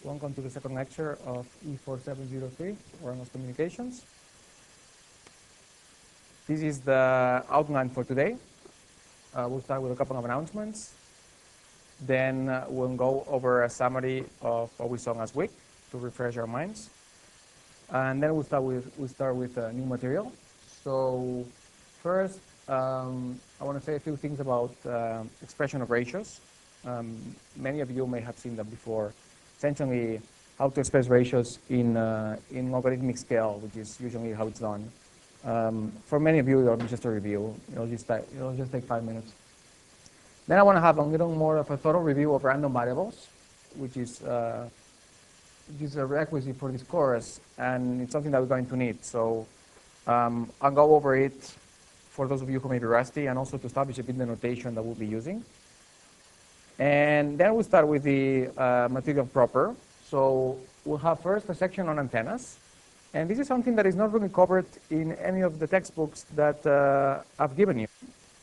Welcome to the second lecture of E4703, Wireless Communications. This is the outline for today. We'll start with a couple of announcements. Then we'll go over a summary of what we saw last week to refresh our minds. And then we'll start with new material. So first, I want to say a few things about expression of ratios. Many of you may have seen them before. Essentially, how to express ratios in logarithmic scale, which is usually how it's done. For many of you, it'll be just a review. It'll just take 5 minutes. Then I want to have a little more of a thorough review of random variables, which is a requisite for this course, and it's something that we're going to need. So I'll go over it for those of you who may be rusty, and also to establish a bit the notation that we'll be using. And then we'll start with the material proper. So we'll have first a section on antennas. And this is something that is not really covered in any of the textbooks that I've given you.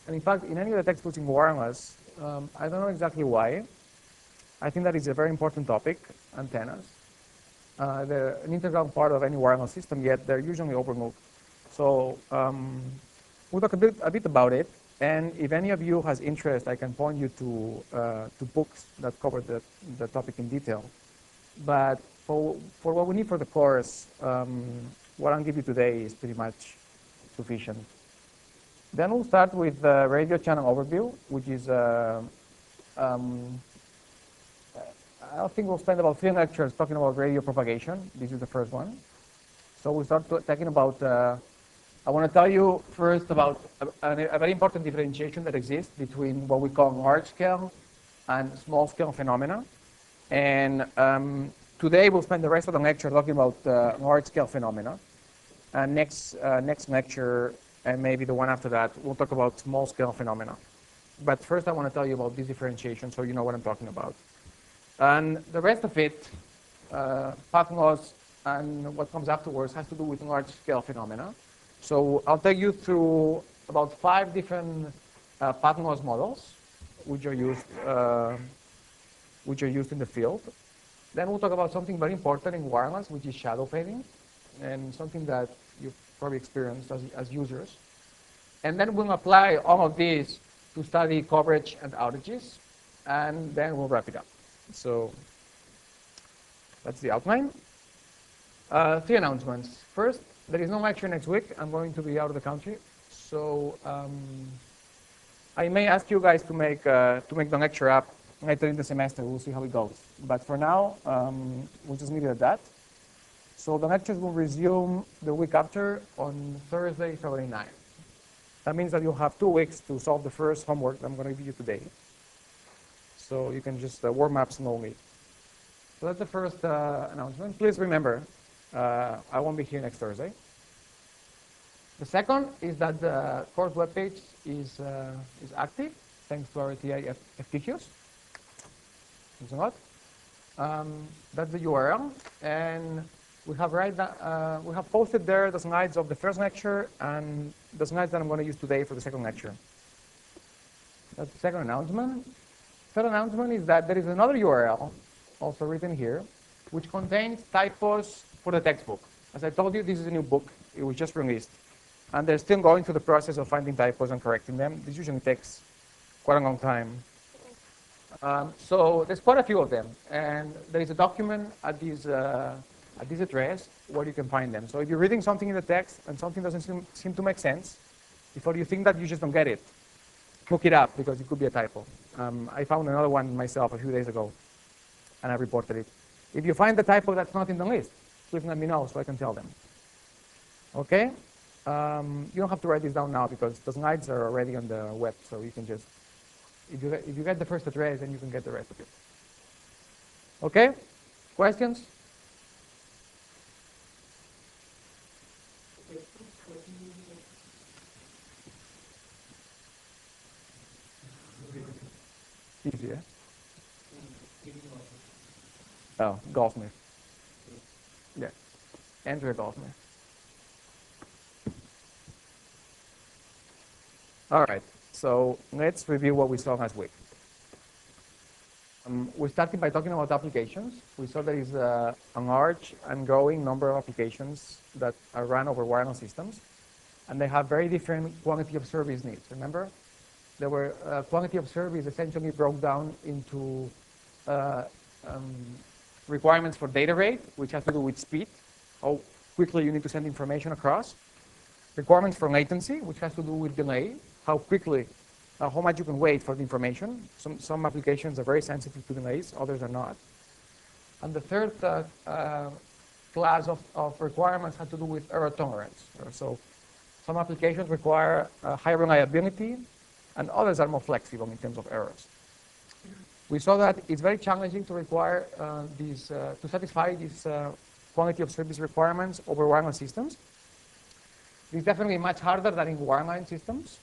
And in fact, in any of the textbooks in wireless, I don't know exactly why. I think that is a very important topic, antennas. They're an integral part of any wireless system, yet they're usually overlooked. So we'll talk a bit about it. And if any of you has interest, I can point you to books that cover the topic in detail. But for what we need for the course, what I'll give you today is pretty much sufficient. Then we'll start with the radio channel overview, which is, I think we'll spend about 3 lectures talking about radio propagation. This is the first one. So we'll start talking about, I want to tell you first about a very important differentiation that exists between what we call large-scale and small-scale phenomena. And today we'll spend the rest of the lecture talking about large-scale phenomena. And next lecture, and maybe the one after that, we'll talk about small-scale phenomena. But first I want to tell you about this differentiation so you know what I'm talking about. And the rest of it, path laws and what comes afterwards, has to do with large-scale phenomena. So I'll take you through about 5 different path laws models, which are used in the field. Then we'll talk about something very important in wireless, which is shadow fading, and something that you've probably experienced as users. And then we'll apply all of these to study coverage and outages, and then we'll wrap it up. So that's the outline. 3 announcements. First, there is no lecture next week. I'm going to be out of the country. So I may ask you guys to make the lecture up later in the semester. We'll see how it goes. But for now, we'll just leave it at that. So the lectures will resume the week after on Thursday, February 9th. That means that you'll have 2 weeks to solve the first homework that I'm going to give you today. So you can just warm up slowly. So that's the first announcement. Please remember, I won't be here next Thursday. The second is that the course webpage is active, thanks to our TI FTQs. Thanks a lot. That's the URL, and we have posted there the slides of the first lecture and the slides that I'm going to use today for the second lecture. That's the second announcement. Third announcement is that there is another URL, also written here, which contains typos for the textbook. As I told you, this is a new book. It was just released. And they're still going through the process of finding typos and correcting them. This usually takes quite a long time. So there's quite a few of them. And there is a document at this address where you can find them. So if you're reading something in the text and something doesn't seem to make sense, before you think that you just don't get it, look it up because it could be a typo. I found another one myself a few days ago, and I reported it. If you find the typo that's not in the list, please let me know so I can tell them. Okay? You don't have to write this down now because the slides are already on the web, so you can just, if you get the first address, then you can get the rest of it. Okay? Questions? Easy, yeah? Oh, Goldsmith. Yeah. Andrea Goldsmith. All right. So let's review what we saw last week. We started by talking about applications. We saw there is a large and growing number of applications that are run over wireless systems, and they have very different quantity of service needs. Remember, there were quantity of service essentially broke down into requirements for data rate, which has to do with speed, how quickly you need to send information across. Requirements for latency, which has to do with delay, how quickly, how much you can wait for the information. Some applications are very sensitive to delays, others are not. And the third class of requirements had to do with error tolerance. So some applications require high reliability, and others are more flexible in terms of errors. We saw that it's very challenging to require to satisfy these quality of service requirements over wireless systems. It's definitely much harder than in wireline systems.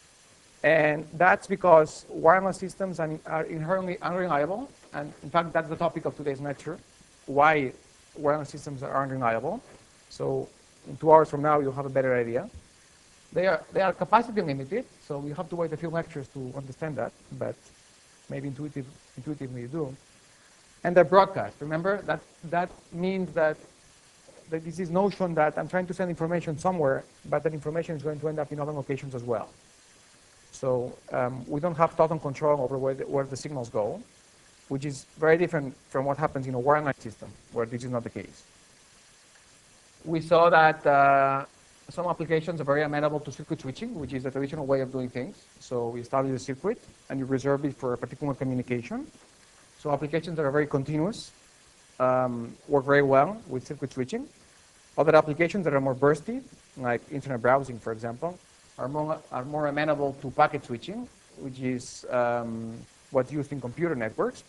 And that's because wireless systems are inherently unreliable. And in fact, that's the topic of today's lecture, why wireless systems are unreliable. So in 2 hours from now, you'll have a better idea. They are capacity limited, so you have to wait a few lectures to understand that, but maybe intuitively you do. And they're broadcast. Remember, that means that this is notion that I'm trying to send information somewhere, but that information is going to end up in other locations as well. So we don't have total control over where the signals go, which is very different from what happens in a wireline system, where this is not the case. We saw that some applications are very amenable to circuit switching, which is the traditional way of doing things. So we establish a circuit, and you reserve it for a particular communication. So applications that are very continuous work very well with circuit switching. Other applications that are more bursty, like internet browsing, for example, are more amenable to packet switching, which is what's used in computer networks.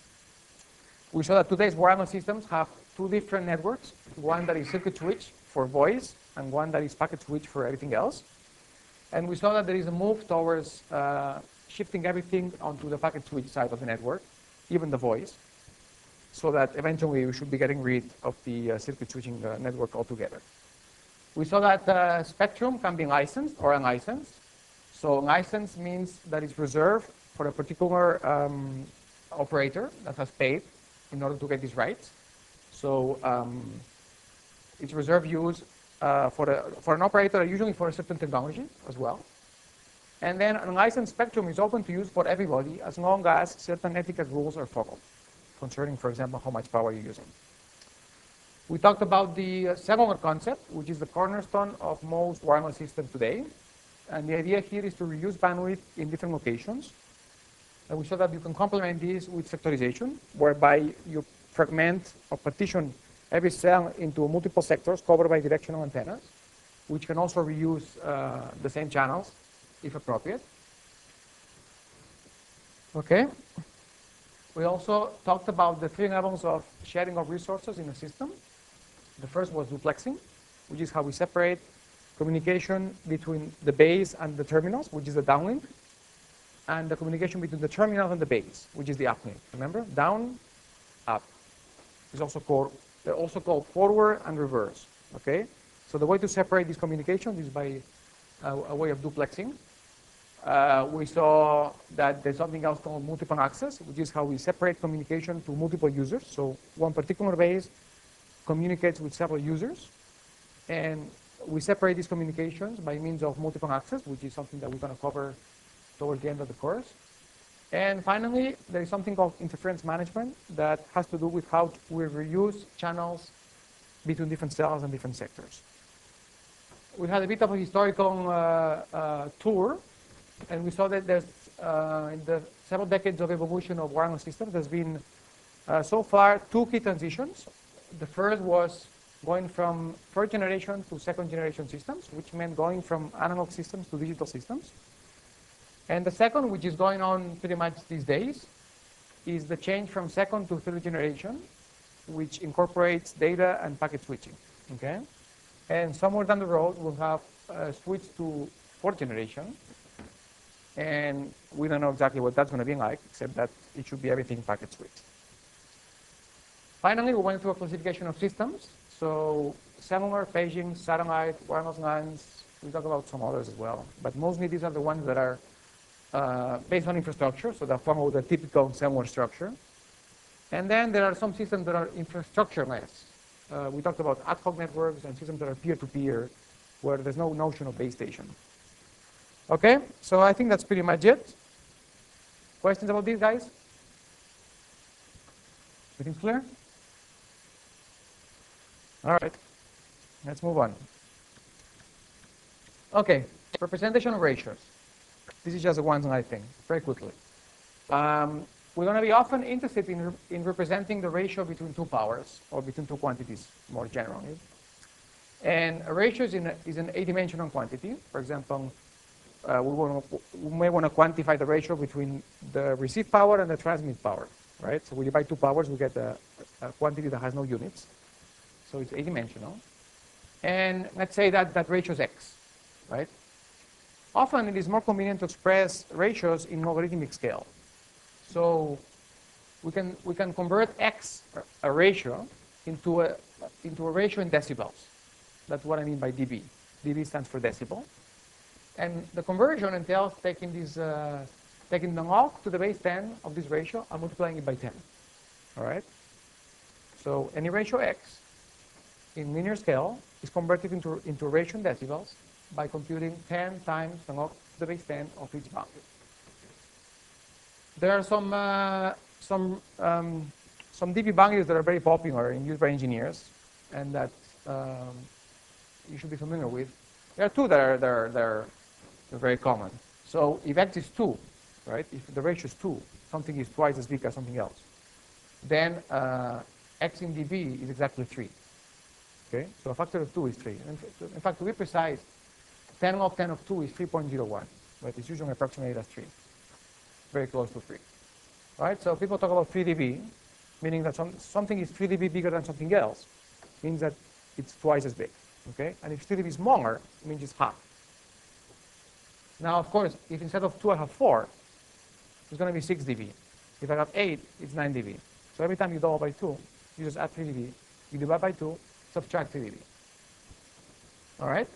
We saw that today's wireless systems have two different networks, one that is circuit switch for voice and one that is packet switch for everything else. And we saw that there is a move towards shifting everything onto the packet switch side of the network, even the voice, so that eventually we should be getting rid of the circuit switching network altogether. We saw that spectrum can be licensed or unlicensed. So license means that it's reserved for a particular operator that has paid in order to get these rights. So it's reserved use for an operator, usually for a certain technology as well. And then unlicensed spectrum is open to use for everybody as long as certain ethical rules are followed, concerning, for example, how much power you're using. We talked about the cellular concept, which is the cornerstone of most wireless systems today. And the idea here is to reuse bandwidth in different locations. And we saw that you can complement this with sectorization, whereby you fragment or partition every cell into multiple sectors covered by directional antennas, which can also reuse the same channels if appropriate. Okay. We also talked about the three levels of sharing of resources in a system. The first was duplexing, which is how we separate communication between the base and the terminals, which is the downlink, and the communication between the terminal and the base, which is the uplink. Remember, down, up. They're also called forward and reverse. Okay, so the way to separate these communications is by a way of duplexing. We saw that there's something else called multiple access, which is how we separate communication to multiple users. So one particular base communicates with several users, and we separate these communications by means of multiple access, which is something that we're going to cover towards the end of the course. And finally, there is something called interference management that has to do with how we reuse channels between different cells and different sectors. We had a bit of a historical tour, and we saw that there's, in the several decades of evolution of wireless systems, there's been so far two key transitions. The first was going from first generation to second generation systems, which meant going from analog systems to digital systems. And the second, which is going on pretty much these days, is the change from second to third generation, which incorporates data and packet switching. Okay? And somewhere down the road, we'll have switched to fourth generation. And we don't know exactly what that's going to be like, except that it should be everything packet switched. Finally, we went through a classification of systems. So cellular, paging, satellite, wireless LANs. We talk about some others as well. But mostly these are the ones that are based on infrastructure, so that follow the typical cellular structure. And then there are some systems that are infrastructureless. We talked about ad hoc networks and systems that are peer-to-peer, where there's no notion of base station. Okay, so I think that's pretty much it. Questions about these guys? Everything's clear? All right, let's move on. Okay, representation of ratios. This is just one slide thing, very quickly. We're going to be often interested in representing the ratio between two powers, or between two quantities, more generally. And a ratio is an eight-dimensional quantity. For example, we may want to quantify the ratio between the receive power and the transmit power, right? So we divide two powers, we get a quantity that has no units. So it's eight-dimensional. And let's say that that ratio is x, right? Often it is more convenient to express ratios in logarithmic scale. So we can convert x, a ratio, into a ratio in decibels. That's what I mean by dB. dB stands for decibel. And the conversion entails taking taking the log to the base 10 of this ratio and multiplying it by 10. All right? So any ratio x in linear scale is converted into a ratio in decibels by computing 10 times the log to the base 10 of each boundary. There are some dB boundaries that are very popular and used by engineers, and that you should be familiar with. There are two that are very common. So if x is 2, right? If the ratio is 2, something is twice as big as something else, then x in dB is exactly 3. Okay, so a factor of 2 is 3. In fact, to be precise, 10 log 10 of 2 is 3.01, but it's usually approximated as 3, very close to 3. Right? So people talk about 3 dB, meaning that something is 3 dB bigger than something else, means that it's twice as big. Okay, and if 3 dB is smaller, it means it's half. Now, of course, if instead of 2 I have 4, it's going to be 6 dB. If I have 8, it's 9 dB. So every time you double by 2, you just add 3 dB. You divide by 2, subtract 3 dB. All right?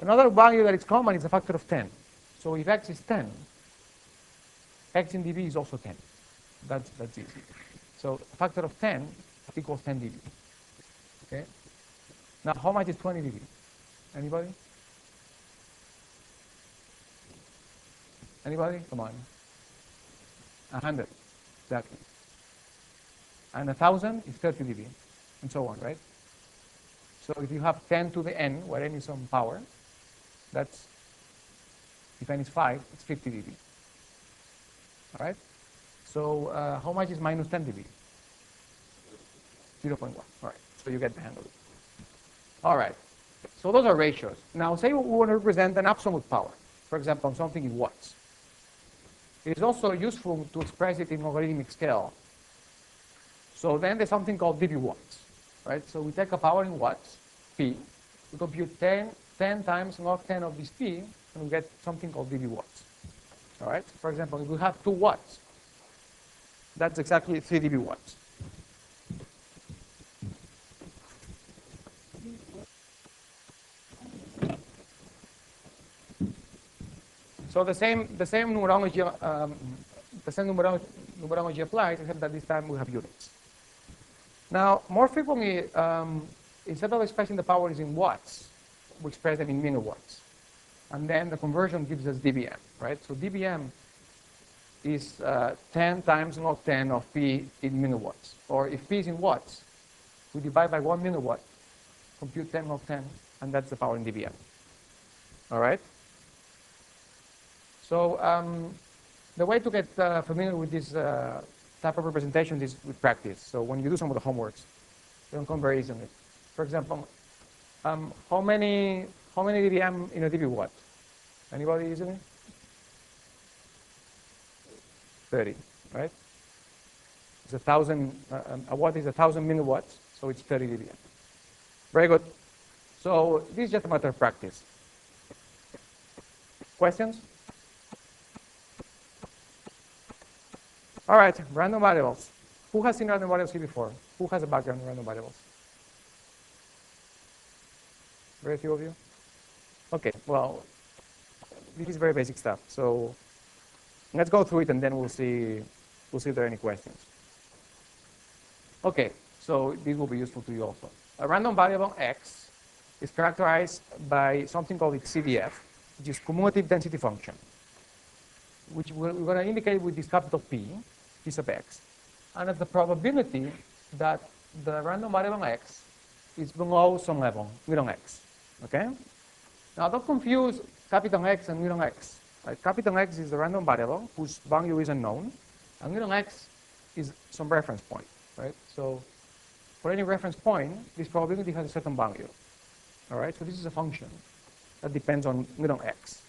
Another value that is common is a factor of 10. So if x is 10, x in dB is also 10. That's easy. So a factor of 10 equals 10 dB. Okay? Now, how much is 20 dB? Anybody? Anybody? Come on. 100, exactly. And 1,000 is 30 dB, and so on, right? So if you have 10 to the n, where n is some power, that's, if n is 5, it's 50 dB. All right? So how much is minus 10 dB? 0.1. All right, so you get the hang of it. All right, so those are ratios. Now, say we want to represent an absolute power. For example, something in watts. It is also useful to express it in logarithmic scale. So then there's something called dB watts, right? So we take a power in watts, P, we compute 10 times log 10 of this P, and we get something called dB watts. All right? For example, if we have 2 watts, that's exactly 3 dB watts. So the same numerology applies, except that this time we have units. Now, more frequently, instead of expressing the powers in watts, we express them in milliwatts. And then the conversion gives us dBm, right? So dBm is 10 times log 10 of P in milliwatts. Or if P is in watts, we divide by 1 milliwatt, compute 10 log 10, and that's the power in dBm. All right? So the way to get familiar with this type of representation is with practice. So when you do some of the homeworks, they don't come very easily. For example, how many dBm in a dB watt? Anybody easily? 30, right? It's 1,000. A watt is 1,000 milliwatts, so it's 30 dBm. Very good. So this is just a matter of practice. Questions? All right, random variables. Who has seen random variables here before? Who has a background in random variables? Very few of you? Okay, well, this is very basic stuff. So let's go through it and then we'll see if there are any questions. Okay, so this will be useful to you also. A random variable x is characterized by something called its CDF, which is cumulative density function, which we're going to indicate with this capital P, P sub x. And it's the probability that the random variable x is below some level, mu x. Okay? Now don't confuse capital X and mu x. Right? Capital X is the random variable whose value is unknown, and mu x is some reference point. Right? So for any reference point, this probability has a certain value. All right? So this is a function that depends on mu x.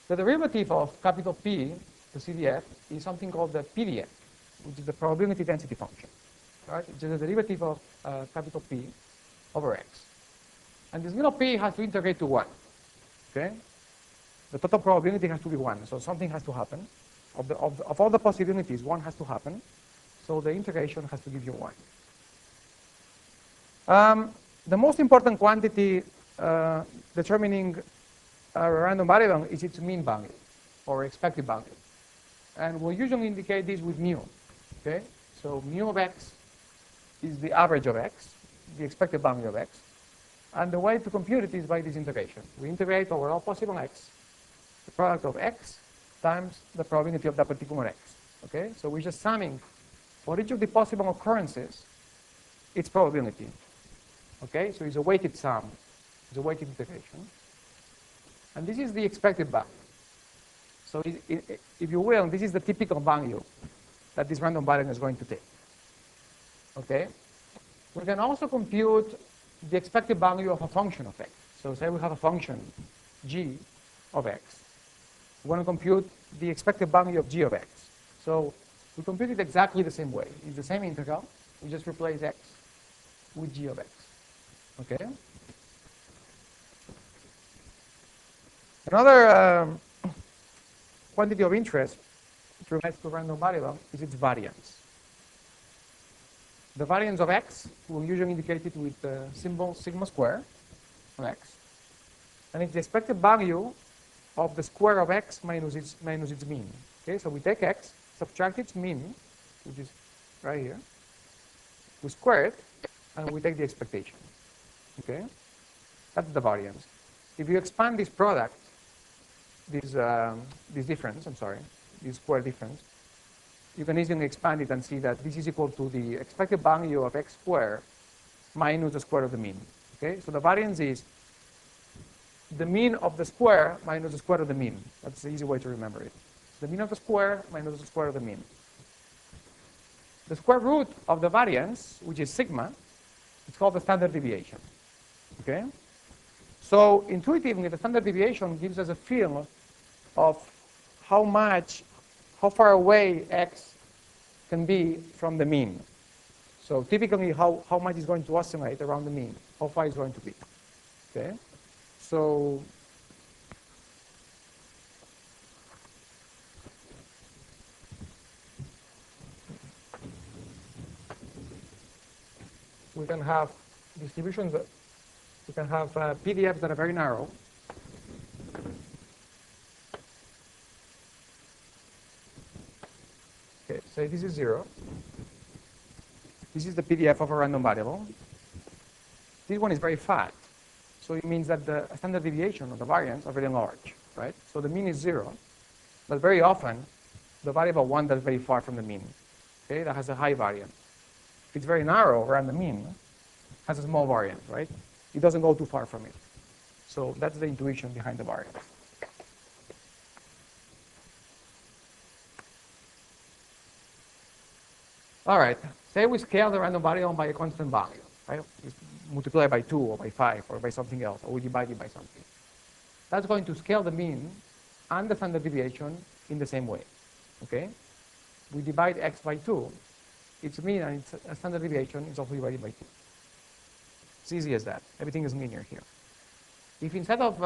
The derivative of capital P, the CDF, is something called the PDF, which is the probability density function. Right? It's the derivative of capital P over x. And this little p has to integrate to 1. Okay? The total probability has to be 1. So something has to happen. Of all the possibilities, 1 has to happen. So the integration has to give you 1. The most important quantity determining a random variable is its mean value or expected value. And we'll usually indicate this with mu. Okay? So mu of x is the average of x, the expected value of x. And the way to compute it is by this integration. We integrate over all possible x, the product of x times the probability of that particular x. Okay? So we're just summing for each of the possible occurrences its probability. Okay? So it's a weighted sum. It's a weighted integration. And this is the expected value. So if you will, this is the typical value that this random variable is going to take. Okay? We can also compute the expected value of a function of x. So say we have a function g of x. We want to compute the expected value of g of x. So we compute it exactly the same way. It's the same integral. We just replace x with g of x. Okay? Another quantity of interest with regards to random variable is its variance. The variance of x, we'll usually indicate it with the symbol sigma square of x. And it's the expected value of the square of x minus its mean. Okay, so we take x, subtract its mean, which is right here. We square it, and we take the expectation. Okay? That's the variance. If you expand this product, this difference, this square difference, you can easily expand it and see that this is equal to the expected value of x squared minus the square of the mean. Okay, so the variance is the mean of the square minus the square of the mean. That's the easy way to remember it. The mean of the square minus the square of the mean. The square root of the variance, which is sigma, it's called the standard deviation. Okay, so intuitively, the standard deviation gives us a feel of how far away x can be from the mean. So typically, how much is going to oscillate around the mean, how far it's going to be. Okay, so we can have distributions, we can have PDFs that are very narrow. Okay, say this is 0. This is the PDF of a random variable. This one is very fat. So it means that the standard deviation or the variance are very large, right? So the mean is 0. But very often, the variable wanders very far from the mean. Okay, that has a high variance. If it's very narrow around the mean, has a small variance, right? It doesn't go too far from it. So that's the intuition behind the variance. All right, say we scale the random variable by a constant value, right? We multiply by 2 or by 5 or by something else, or we divide it by something. That's going to scale the mean and the standard deviation in the same way, okay? We divide x by 2, its mean and its standard deviation is also divided by 2. It's easy as that. Everything is linear here. If instead of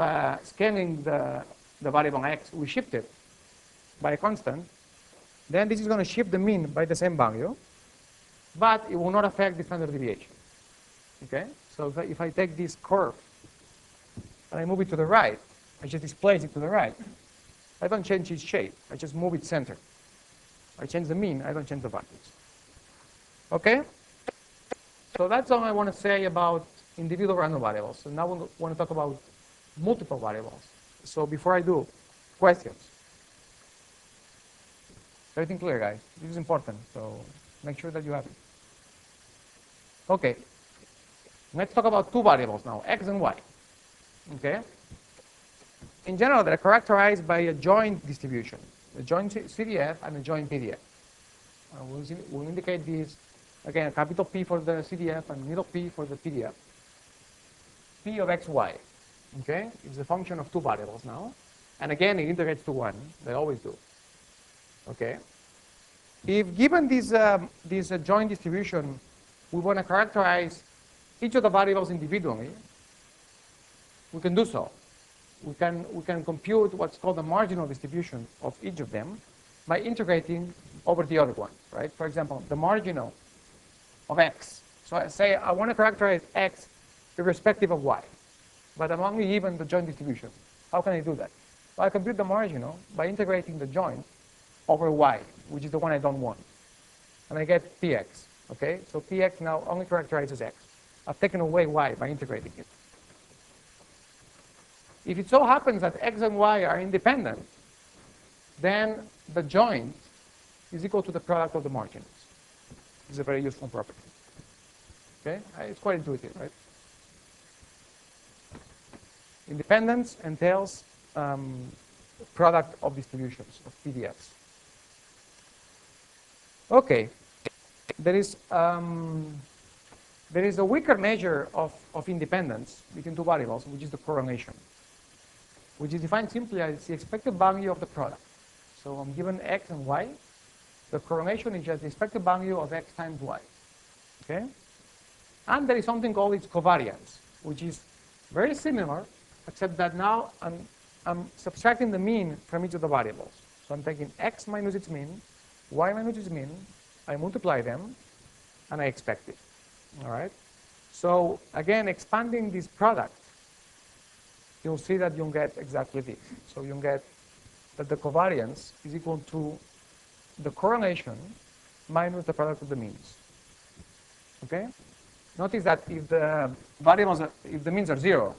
scaling the variable x, we shift it by a constant, then this is going to shift the mean by the same value, but it will not affect the standard deviation. Okay? So if I take this curve and I move it to the right, I just displace it to the right, I don't change its shape. I just move its center. I change the mean. I don't change the values. Okay? So that's all I want to say about individual random variables. So now we want to talk about multiple variables. So before I do, questions. Everything clear, guys? This is important, so make sure that you have it. Okay. Let's talk about two variables now, x and y. Okay? In general, they're characterized by a joint distribution, a joint CDF and a joint PDF. We'll indicate these, again, capital P for the CDF and little p for the PDF. P of x, y, okay, is a function of two variables now. And again, it integrates to one. They always do. Okay? If given this joint distribution, we want to characterize each of the variables individually, we can do so. We can compute what's called the marginal distribution of each of them by integrating over the other one, right? For example, the marginal of x. So I say I want to characterize x irrespective of y, but I'm only given the joint distribution. How can I do that? Well, I compute the marginal by integrating the joint over y, which is the one I don't want. And I get px, okay? So px now only characterizes x. I've taken away y by integrating it. If it so happens that x and y are independent, then the joint is equal to the product of the margins. This is a very useful property. Okay? It's quite intuitive, right? Independence entails product of distributions, of PDFs. Okay. There is a weaker measure of independence between two variables, which is the correlation, which is defined simply as the expected value of the product. So I'm given x and y. The correlation is just the expected value of x times y. Okay? And there is something called its covariance, which is very similar, except that now I'm subtracting the mean from each of the variables. So I'm taking x minus its mean, y minus its mean, I multiply them, and I expect it. All right? So again, expanding this product, you'll see that you'll get exactly this. So you'll get that the covariance is equal to the correlation minus the product of the means. Okay? Notice that if the variables if the means are 0,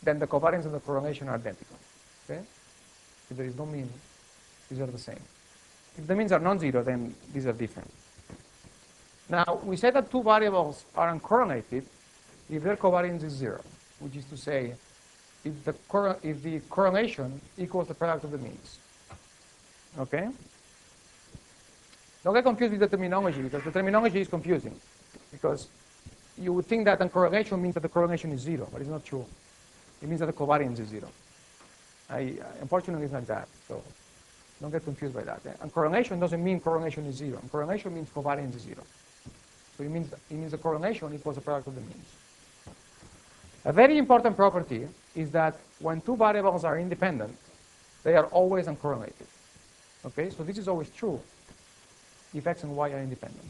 then the covariance and the correlation are identical. Okay? If there is no mean, these are the same. If the means are non-zero, then these are different. Now, we say that two variables are uncorrelated if their covariance is 0, which is to say, if the correlation equals the product of the means. Okay? Don't get confused with the terminology, because the terminology is confusing. Because you would think that uncorrelation means that the correlation is 0, but it's not true. It means that the covariance is 0. Unfortunately, it's not that. So don't get confused by that. And correlation doesn't mean correlation is 0. And correlation means covariance is 0. So it means the correlation equals the product of the means. A very important property is that when two variables are independent, they are always uncorrelated. Okay, so this is always true if x and y are independent.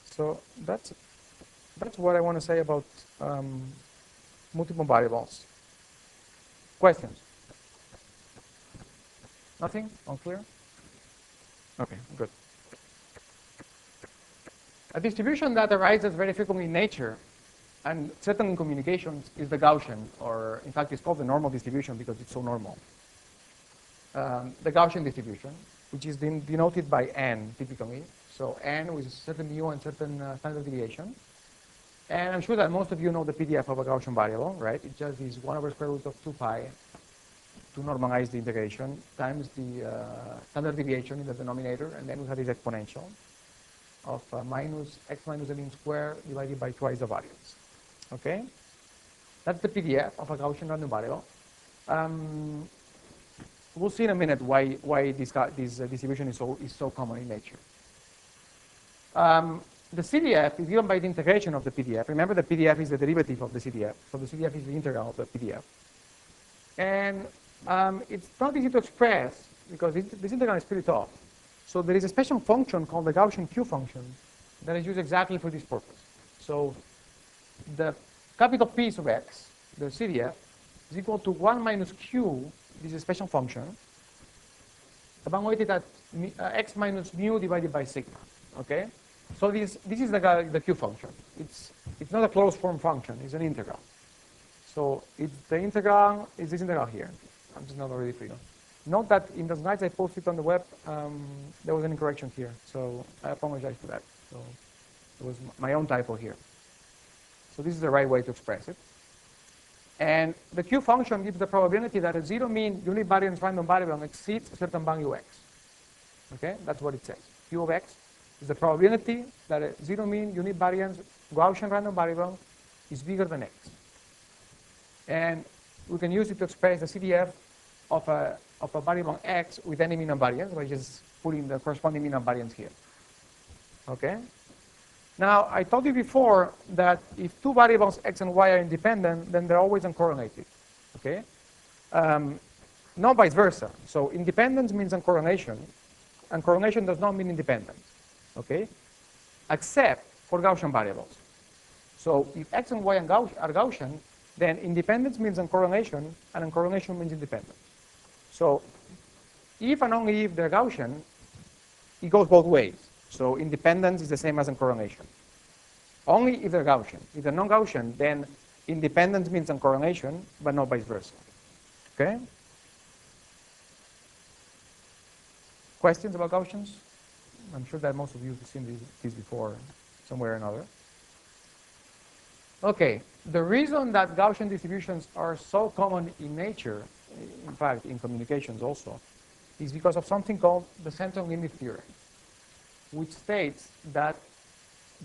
So that's what I want to say about multiple variables. Questions? Nothing? Unclear? Okay, good. A distribution that arises very frequently in nature and certainly in communications is the Gaussian, or in fact it's called the normal distribution because it's so normal. The Gaussian distribution, which is denoted by n typically. So n with a certain mu and certain standard deviation. And I'm sure that most of you know the PDF of a Gaussian variable, right? It just is 1 over square root of 2 pi to normalize the integration times the standard deviation in the denominator, and then we have this exponential of minus x minus the mean square divided by twice the variance. Okay? That's the PDF of a Gaussian random variable. We'll see in a minute why this distribution is so common in nature. The CDF is given by the integration of the PDF. Remember, the PDF is the derivative of the CDF, so the CDF is the integral of the PDF. And it's not easy to express because this integral is pretty tough. So there is a special function called the Gaussian Q function that is used exactly for this purpose. So the capital P of x, the CDF, is equal to 1 minus Q, this is a special function, The Bank weight is that x minus mu divided by sigma. Okay? So this is the Q function. It's not a closed form function, it's an integral. So it's the integral is this integral here. I'm just not already free. Note that in the slides I posted on the web, there was an incorrection here. So I apologize for that. So it was my own typo here. So this is the right way to express it. And the Q function gives the probability that a zero mean univariance random variable exceeds a certain value x. Okay, that's what it says. Q of x is the probability that a zero mean univariance Gaussian random variable is bigger than x. And we can use it to express the CDF of a variable x with any mean of variance by just putting the corresponding mean of variance here. Okay? Now, I told you before that if two variables x and y are independent, then they're always uncorrelated. Okay? Not vice versa. So independence means uncorrelation, and correlation does not mean independence. Okay? Except for Gaussian variables. So if x and y are Gaussian, then independence means uncorrelation, and uncorrelation means independence. So if and only if they're Gaussian, it goes both ways. So independence is the same as uncorrelation. Only if they're Gaussian. If they're non-Gaussian, then independence means uncorrelation, but not vice versa. Okay? Questions about Gaussians? I'm sure that most of you have seen these before, somewhere or another. Okay, the reason that Gaussian distributions are so common in nature, in fact, in communications also, is because of something called the central limit theorem, which states that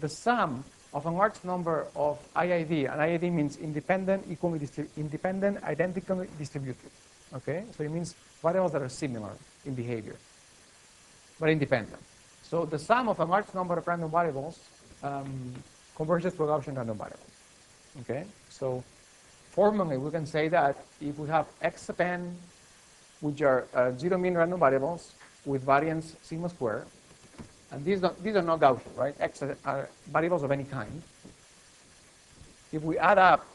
the sum of a large number of IID, and IID means independent, identically distributed. Okay, so it means variables that are similar in behavior, but independent. So the sum of a large number of random variables converges to a Gaussian random variable. Okay, so formally we can say that if we have x sub n, which are zero mean random variables with variance sigma squared, and these are not Gaussian, right? X are variables of any kind. If we add up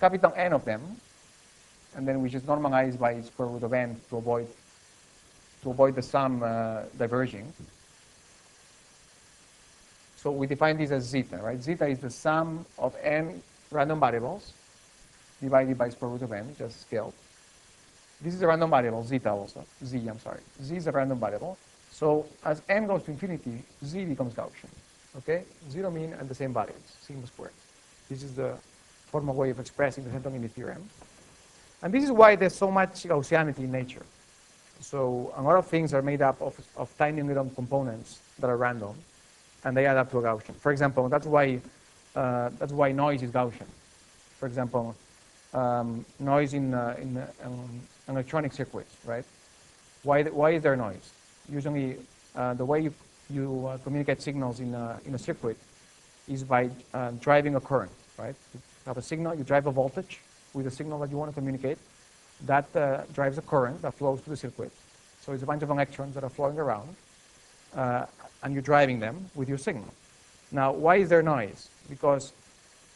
capital N of them, and then we just normalize by square root of n to avoid the sum diverging. So we define this as zeta, right? Zeta is the sum of n random variables divided by square root of n, just scaled. This is a random variable, zeta also. Z, I'm sorry. Z is a random variable. So as n goes to infinity, z becomes Gaussian. Okay? Zero mean and the same variance, sigma squared. This is the formal way of expressing the central limit theorem. And this is why there's so much Gaussianity in nature. So a lot of things are made up of tiny little components that are random, and they add up to a Gaussian. For example, that's why noise is Gaussian. For example, noise in electronic circuits, right? Why is there noise? Usually, the way you communicate signals in a circuit is by driving a current, right? You have a signal, you drive a voltage with the signal that you want to communicate. That drives a current that flows through the circuit. So it's a bunch of electrons that are flowing around, and you're driving them with your signal. Now, why is there noise? Because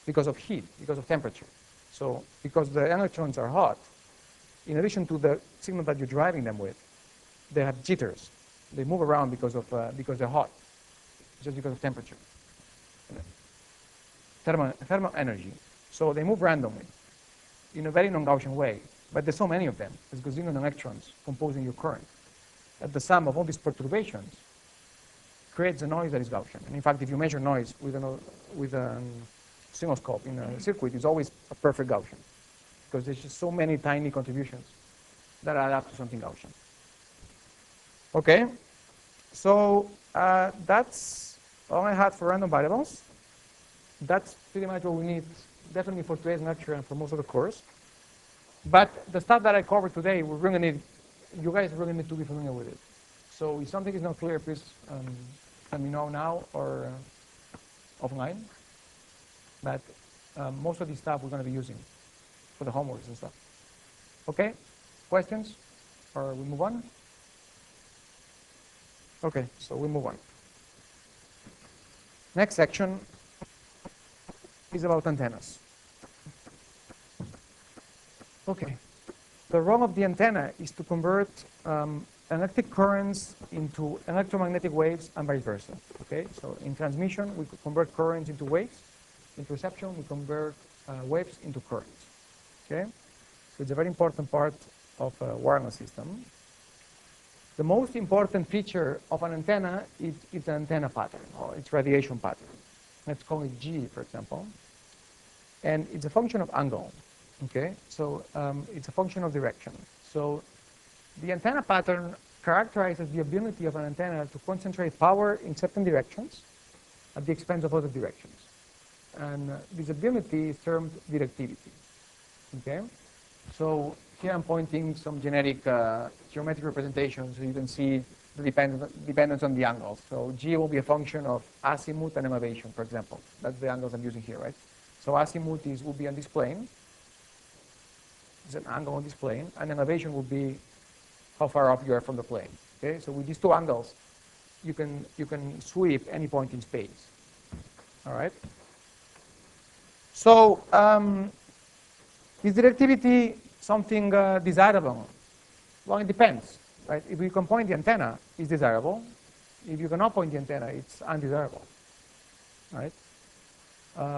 of heat, because of temperature. So because the electrons are hot, in addition to the signal that you're driving them with, they have jitters. They move around because they're hot, just because of temperature. Thermal energy. So they move randomly in a very non-Gaussian way. But there's so many of them. There's gazillion electrons composing your current. That the sum of all these perturbations creates a noise that is Gaussian. And in fact, if you measure noise with a oscilloscope in a circuit, it's always a perfect Gaussian, because there's just so many tiny contributions that add up to something Gaussian. Okay, so that's all I had for random variables. That's pretty much what we need, definitely for today's lecture and for most of the course. But the stuff that I covered today, you guys really need to be familiar with it. So if something is not clear, please let me know now or offline. But most of the stuff we're going to be using for the homeworks and stuff. Okay? Questions? Or we move on? Okay, so we move on. Next section is about antennas. Okay. The role of the antenna is to convert electric currents into electromagnetic waves and vice versa. Okay, so in transmission, we convert currents into waves. In reception, we convert waves into currents. Okay, so it's a very important part of a wireless system. The most important feature of an antenna is its antenna pattern, or its radiation pattern. Let's call it G, for example. And it's a function of angle. Okay, so it's a function of direction. So the antenna pattern characterizes the ability of an antenna to concentrate power in certain directions at the expense of other directions. And this ability is termed directivity. Okay, so here I'm pointing some generic geometric representations so you can see the dependence on the angles. So G will be a function of azimuth and elevation, for example. That's the angles I'm using here, right? So azimuth will be on this plane. It's an angle on this plane, and elevation will be how far up you are from the plane. Okay, so with these two angles, you can sweep any point in space. All right. So is directivity something desirable? Well, it depends, right? If you can point the antenna, it's desirable. If you cannot point the antenna, it's undesirable, right?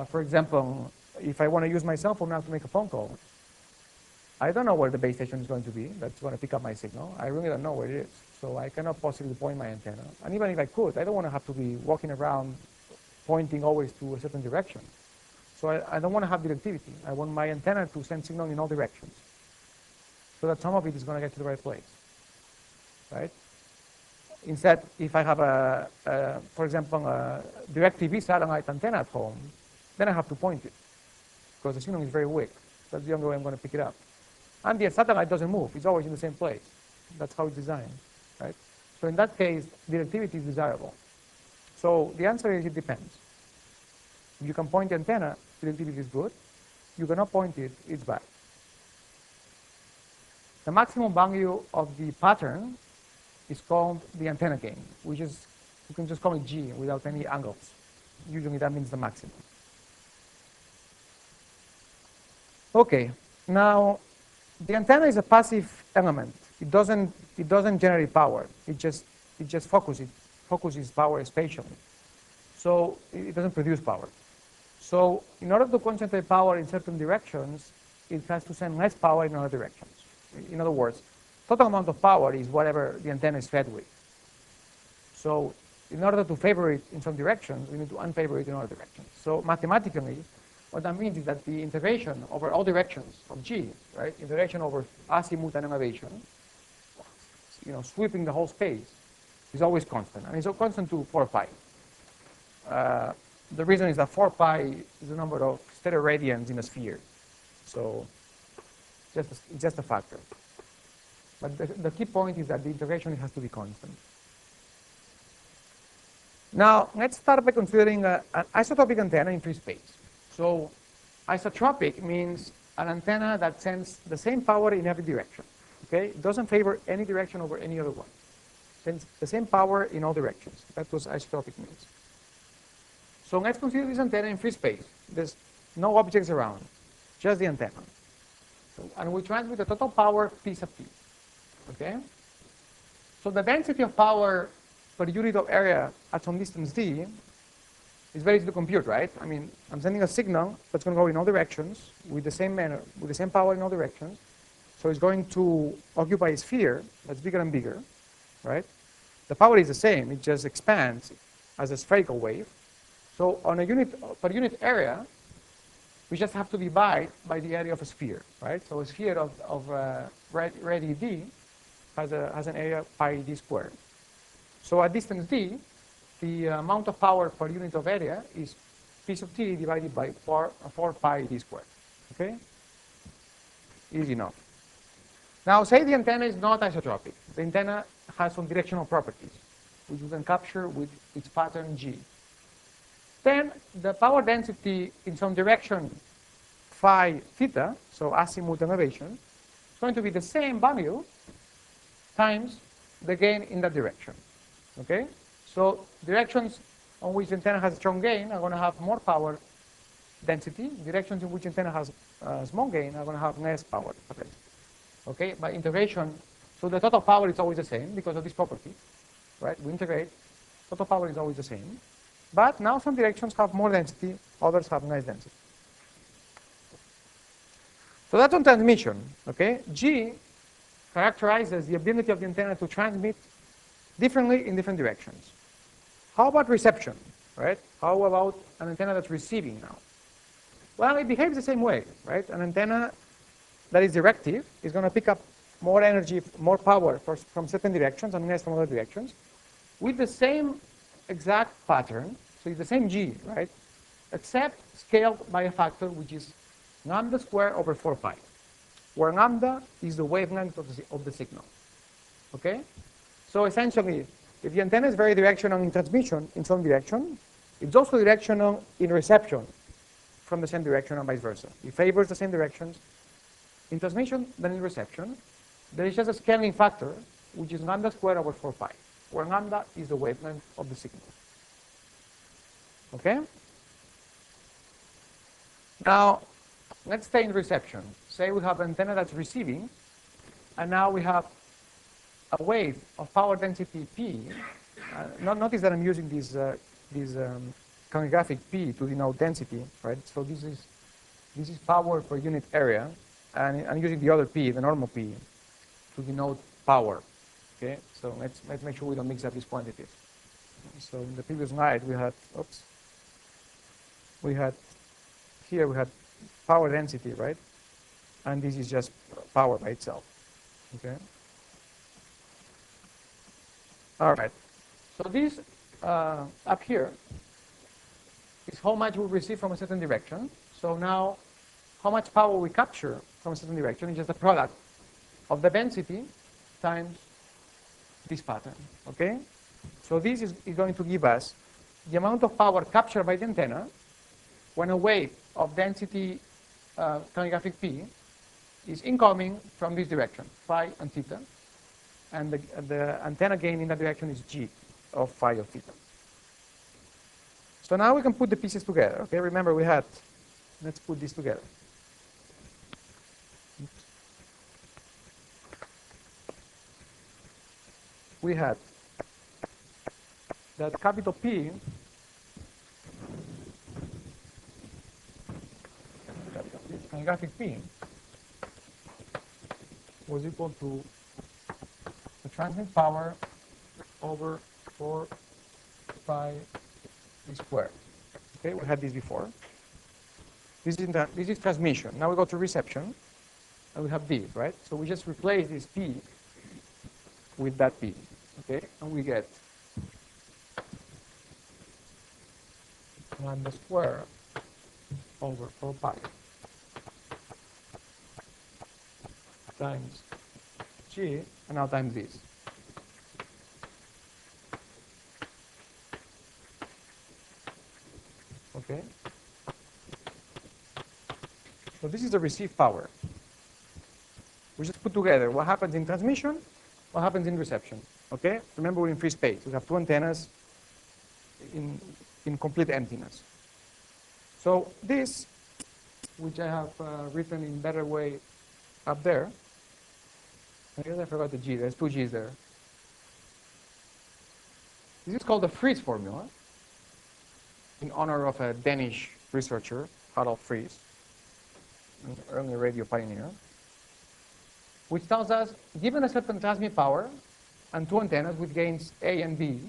For example, if I want to use my cell phone now to make a phone call, I don't know where the base station is going to be that's going to pick up my signal. I really don't know where it is. So I cannot possibly point my antenna. And even if I could, I don't want to have to be walking around pointing always to a certain direction. So I don't want to have directivity. I want my antenna to send signal in all directions so that some of it is going to get to the right place, right? Instead, if I have for example, a DirecTV satellite antenna at home, then I have to point it because the signal is very weak. That's the only way I'm going to pick it up. And the satellite doesn't move. It's always in the same place. That's how it's designed, right? So in that case, directivity is desirable. So the answer is it depends. If you can point the antenna, directivity is good. You cannot point it, it's bad. The maximum value of the pattern is called the antenna gain, which is, you can just call it G without any angles. Usually that means the maximum. Okay, now the antenna is a passive element. It doesn't generate power. It just focuses power spatially. So it doesn't produce power. So in order to concentrate power in certain directions, it has to send less power in other directions. In other words, total amount of power is whatever the antenna is fed with. So in order to favor it in some directions, we need to unfavor it in other directions. So mathematically, what that means is that the integration over all directions of G, right, integration over azimuth and elevation, sweeping the whole space, is always constant. And it's constant to 4 pi. The reason is that 4 pi is the number of stereoradians in a sphere. So it's just a factor. But the key point is that the integration has to be constant. Now, let's start by considering an isotropic antenna in free space. So isotropic means an antenna that sends the same power in every direction. Okay? It doesn't favor any direction over any other one. It sends the same power in all directions. That's what isotropic means. So let's consider this antenna in free space. There's no objects around, just the antenna. And we transmit the total power P sub T. Okay? So the density of power per unit of area at some distance d is very easy to compute, right? I mean, I'm sending a signal that's going to go in all directions with the same power in all directions. So it's going to occupy a sphere that's bigger and bigger, right? The power is the same. It just expands as a spherical wave. So on a per unit area, we just have to divide by the area of a sphere, right? So a sphere of radius d has an area pi d squared. So at distance d, the amount of power per unit of area is P sub t divided by 4 pi d squared. Okay? Easy enough. Now, say the antenna is not isotropic. The antenna has some directional properties, which we can capture with its pattern G. Then the power density in some direction phi theta, so azimuth elevation, is going to be the same value times the gain in that direction. Okay? So directions on which antenna has a strong gain are going to have more power density. Directions in which antenna has small gain are going to have less power. Okay? By integration So the total power is always the same because of this property, right? We integrate, total power is always the same. But now some directions have more density, others have less density. So that's on transmission, okay? G characterizes the ability of the antenna to transmit differently in different directions. How about reception, right? How about an antenna that's receiving now? Well, it behaves the same way, right? An antenna that is directive is going to pick up more energy, more power from certain directions and less from other directions with the same exact pattern. So it's the same G, right? Except scaled by a factor which is lambda squared over 4 pi, where lambda is the wavelength of the signal. Okay? So essentially, if the antenna is very directional in transmission in some direction, it's also directional in reception from the same direction and vice versa. It favors the same directions in transmission than in reception. There is just a scaling factor, which is lambda squared over 4 pi, where lambda is the wavelength of the signal. Okay? Now, let's stay in reception. Say we have an antenna that's receiving, and now we have a wave of power density P. Notice that I'm using this calligraphic P to denote density, right? So this is power per unit area, and I'm using the other P, the normal P, to denote power. Okay, so let's make sure we don't mix up these quantities. So in the previous slide we had, here we had power density, right? And this is just power by itself. Okay. All right. So this up here is how much we receive from a certain direction. So now, how much power we capture from a certain direction is just the product of the density times this pattern. Okay. So this is going to give us the amount of power captured by the antenna when a wave of density calligraphic P is incoming from this direction, phi and theta, and the antenna gain in that direction is G of phi of theta. So now we can put the pieces together. Okay, remember we had, let's put this together. We had that capital P calligraphic P was equal to the transmit power over 4 pi squared. Okay, we had this before. This is transmission. Now we go to reception, and we have this, right? So we just replace this P with that P, okay? And we get lambda squared over 4 pi times G, and now times this. Okay? So this is the received power. We just put together what happens in transmission, what happens in reception. Okay? Remember, we're in free space. We have two antennas in complete emptiness. So this, which I have written in better way up there, I guess I forgot the G. There's two G's there. This is called the Fries formula, in honor of a Danish researcher, Harald Fries, an early radio pioneer, which tells us, given a certain transmit power and two antennas with gains A and B,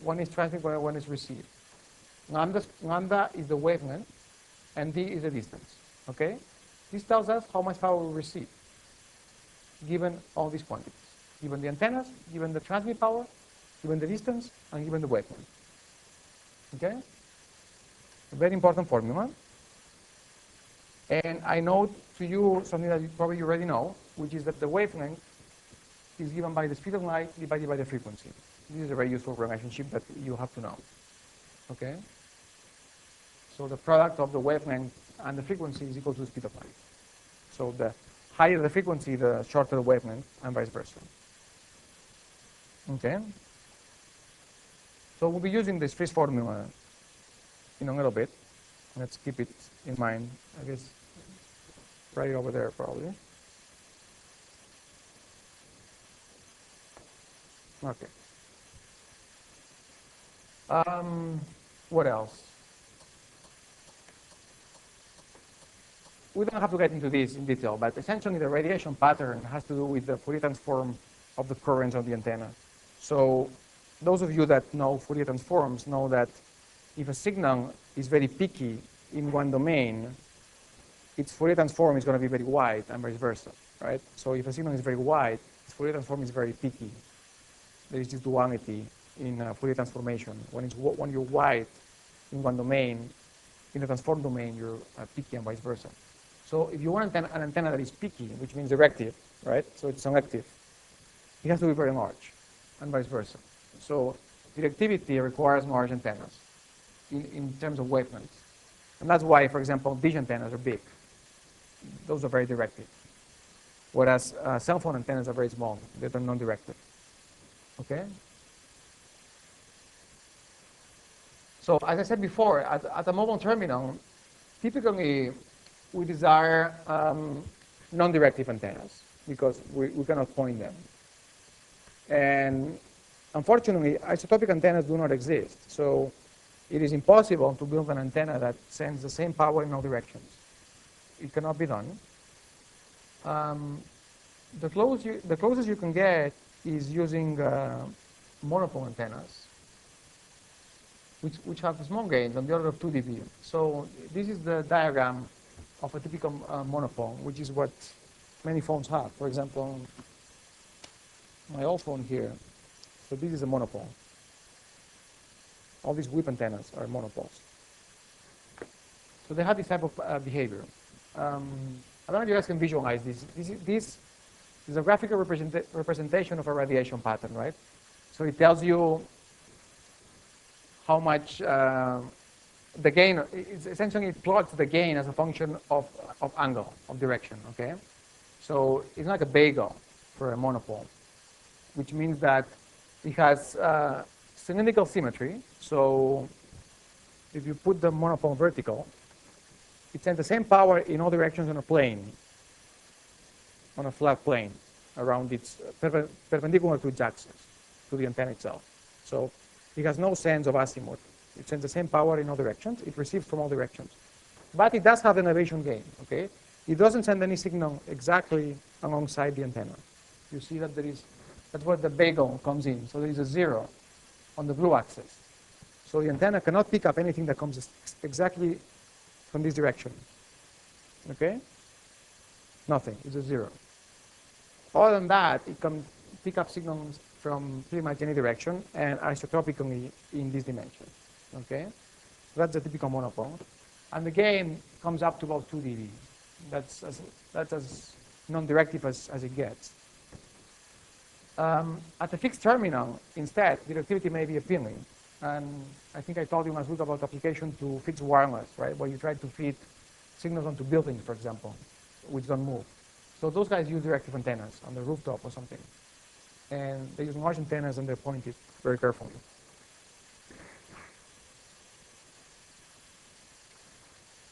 one is transmit, one is received. Lambda is the wavelength, and D is the distance. Okay? This tells us how much power we receive, given all these quantities. Given the antennas, given the transmit power, given the distance, and given the wavelength. Okay? A very important formula. And I note to you something that you probably already know, which is that the wavelength is given by the speed of light divided by the frequency. This is a very useful relationship that you have to know. Okay? So the product of the wavelength and the frequency is equal to the speed of light. So the higher the frequency, the shorter the wavelength, and vice versa. Okay? So we'll be using this Fries formula in a little bit. Let's keep it in mind. I guess right over there probably. Okay. What else? We don't have to get into this in detail, but essentially the radiation pattern has to do with the Fourier transform of the currents of the antenna. So those of you that know Fourier transforms know that if a signal is very peaky in one domain, its Fourier transform is going to be very wide and vice versa, right? So if a signal is very wide, its Fourier transform is very peaky. There is this duality in Fourier transformation. When you're wide in one domain, in the transform domain, you're peaky and vice versa. So if you want an antenna that is peaky, which means directive, right? So it's selective, it has to be very large, and vice versa. So directivity requires large antennas in terms of wavelengths. And that's why, for example, dish antennas are big. Those are very directive. Whereas cell phone antennas are very small. They're non-directive. Okay? So as I said before, at a mobile terminal, typically we desire non-directive antennas because we cannot point them. And unfortunately, isotopic antennas do not exist. So it is impossible to build an antenna that sends the same power in all directions. It cannot be done. The closest you can get is using monopole antennas, which have small gains on the order of 2 dB. So this is the diagram of a typical monopole, which is what many phones have. For example, my old phone here. So this is a monopole. All these whip antennas are monopoles. So they have this type of behavior. I don't know if you guys can visualize this. This is a graphical representation of a radiation pattern, right? So it tells you how much the gain, essentially it plots the gain as a function of angle, of direction, okay? So it's like a bagel for a monopole, which means that it has cylindrical symmetry. So if you put the monopole vertical, it sends the same power in all directions on a plane, on a flat plane, around its perpendicular to its axis, to the antenna itself. So it has no sense of azimuth. It sends the same power in all directions. It receives from all directions. But it does have an elevation gain, okay? It doesn't send any signal exactly alongside the antenna. You see that that's where the bagel comes in. So there is a 0 on the blue axis. So the antenna cannot pick up anything that comes exactly from this direction, okay? Nothing, it's a 0. Other than that, it can pick up signals from pretty much any direction and isotopically in this dimension, okay? So that's a typical monopole. And the gain comes up to about 2 dB. That's as non-directive as it gets. At the fixed terminal, instead, directivity may be appealing. And I think I told you last week about application to fixed wireless, right? Where you try to feed signals onto buildings, for example, which don't move. So those guys use directive antennas on the rooftop or something. And they use large antennas and they're pointed very carefully.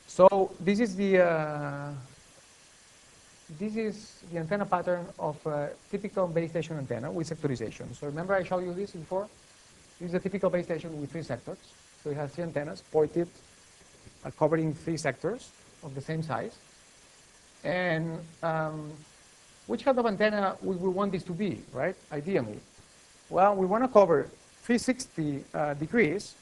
So this is the antenna pattern of a typical base station antenna with sectorization. So remember I showed you this before? This is a typical base station with 3 sectors. So it has 3 antennas pointed, covering 3 sectors of the same size. And which kind of antenna we want this to be, right? Ideally. Well, we want to cover 360 degrees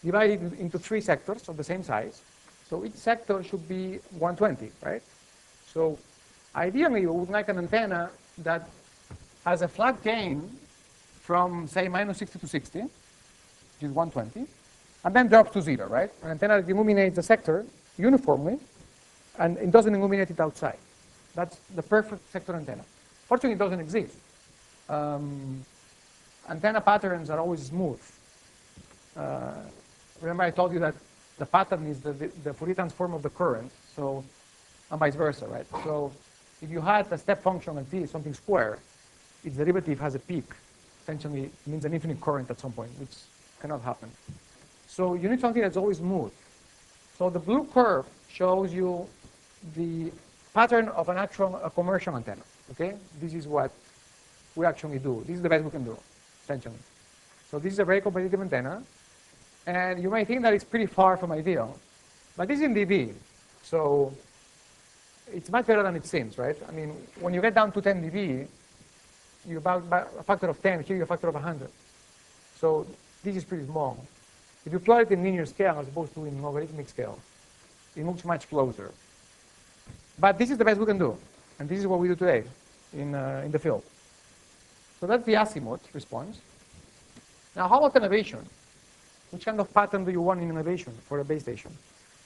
divided into 3 sectors of the same size. So each sector should be 120, right? So ideally, we would like an antenna that has a flat gain from, say, -60 to 60, which is 120, and then drops to 0, right? An antenna that illuminates the sector uniformly, and it doesn't illuminate it outside. That's the perfect sector antenna. Fortunately, it doesn't exist. Antenna patterns are always smooth. Remember I told you that the pattern is the Fourier transform of the current, so, and vice versa, right? So if you had a step function and t is something square, its derivative has a peak. Essentially, it means an infinite current at some point, which cannot happen. So you need something that's always smooth. So the blue curve shows you the pattern of a commercial antenna, okay? This is what we actually do. This is the best we can do. essentially. So this is a very competitive antenna, and you may think that it's pretty far from ideal, but this is in dB, so it's much better than it seems, right? I mean, when you get down to 10 dB, you're about a factor of 10, here you're a factor of 100. So this is pretty small. If you plot it in linear scale as opposed to in logarithmic scale, it moves much closer. But this is the best we can do, and this is what we do today in the field. So that's the azimuth response. Now, how about elevation? Which kind of pattern do you want in elevation for a base station?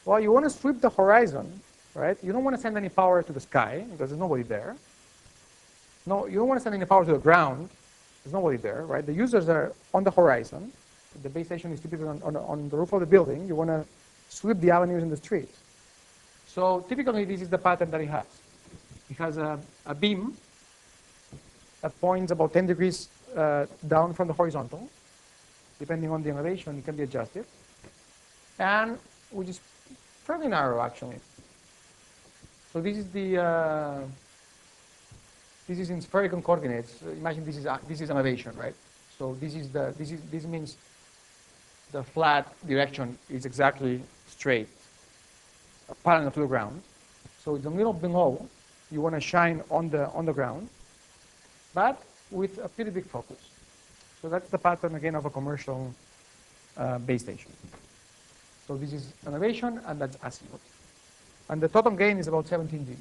Well, you want to sweep the horizon, right? You don't want to send any power to the sky because there's nobody there. No, you don't want to send any power to the ground. There's nobody there, right? The users are on the horizon. The base station is typically on the roof of the building. You want to sweep the avenues in the streets. So typically, this is the pattern that it has. It has a beam that points about 10 degrees down from the horizontal. Depending on the elevation, it can be adjusted. And which is fairly narrow, actually. So this is the this is in spherical coordinates. Imagine this is elevation, right? So this means the flat direction is exactly straight, parallel to the ground. So it's a little below. You want to shine on the ground, but with a pretty big focus. So that's the pattern again of a commercial base station. So this is elevation, and that's azimuth. And the total gain is about 17 dB.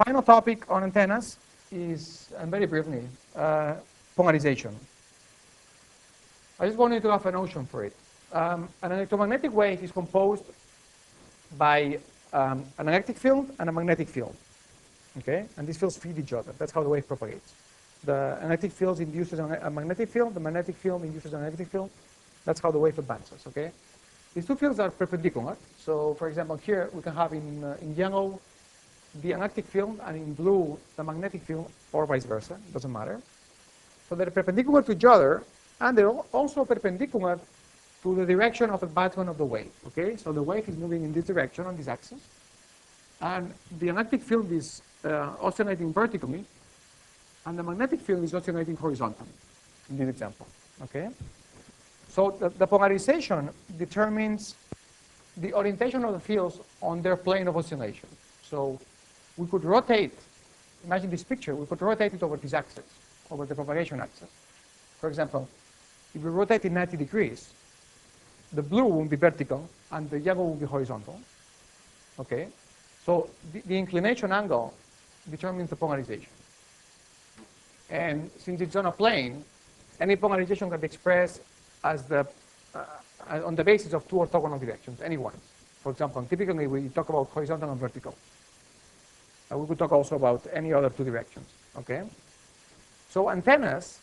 Final topic on antennas is, and very briefly, polarization. I just wanted to have a notion for it. An electromagnetic wave is composed by an electric field and a magnetic field. Okay? And these fields feed each other. That's how the wave propagates. The electric field induces a magnetic field. The magnetic field induces an electric field. That's how the wave advances. Okay? These two fields are perpendicular. So, for example, here we can have in yellow the electric field, and in blue the magnetic field, or vice versa. It doesn't matter. So they're perpendicular to each other, and they're also perpendicular to the direction of the advancement of the wave. Okay? So the wave is moving in this direction on this axis, and the electric field is oscillating vertically, and the magnetic field is oscillating horizontally in this example. Okay? So the polarization determines the orientation of the fields on their plane of oscillation. So we could rotate, imagine this picture, we could rotate it over this axis, over the propagation axis. For example, if we rotate it 90 degrees, the blue will be vertical and the yellow will be horizontal. Okay? So the inclination angle determines the polarization. And since it's on a plane, any polarization can be expressed as on the basis of two orthogonal directions, any one. For example, typically we talk about horizontal and vertical. We could talk also about any other two directions. Okay? So antennas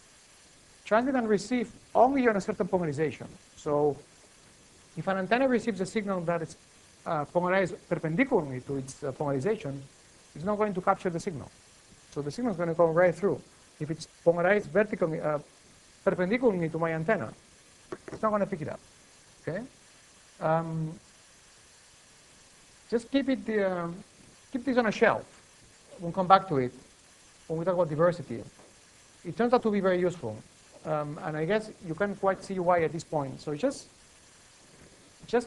transmit and receive only on a certain polarization. So if an antenna receives a signal that is polarized perpendicularly to its polarization, it's not going to capture the signal. So the signal is going to go right through. If it's polarized vertically, perpendicularly to my antenna, it's not going to pick it up. Okay? Just keep this on a shelf. We'll come back to it when we talk about diversity. It turns out to be very useful. And I guess you can't quite see why at this point. So just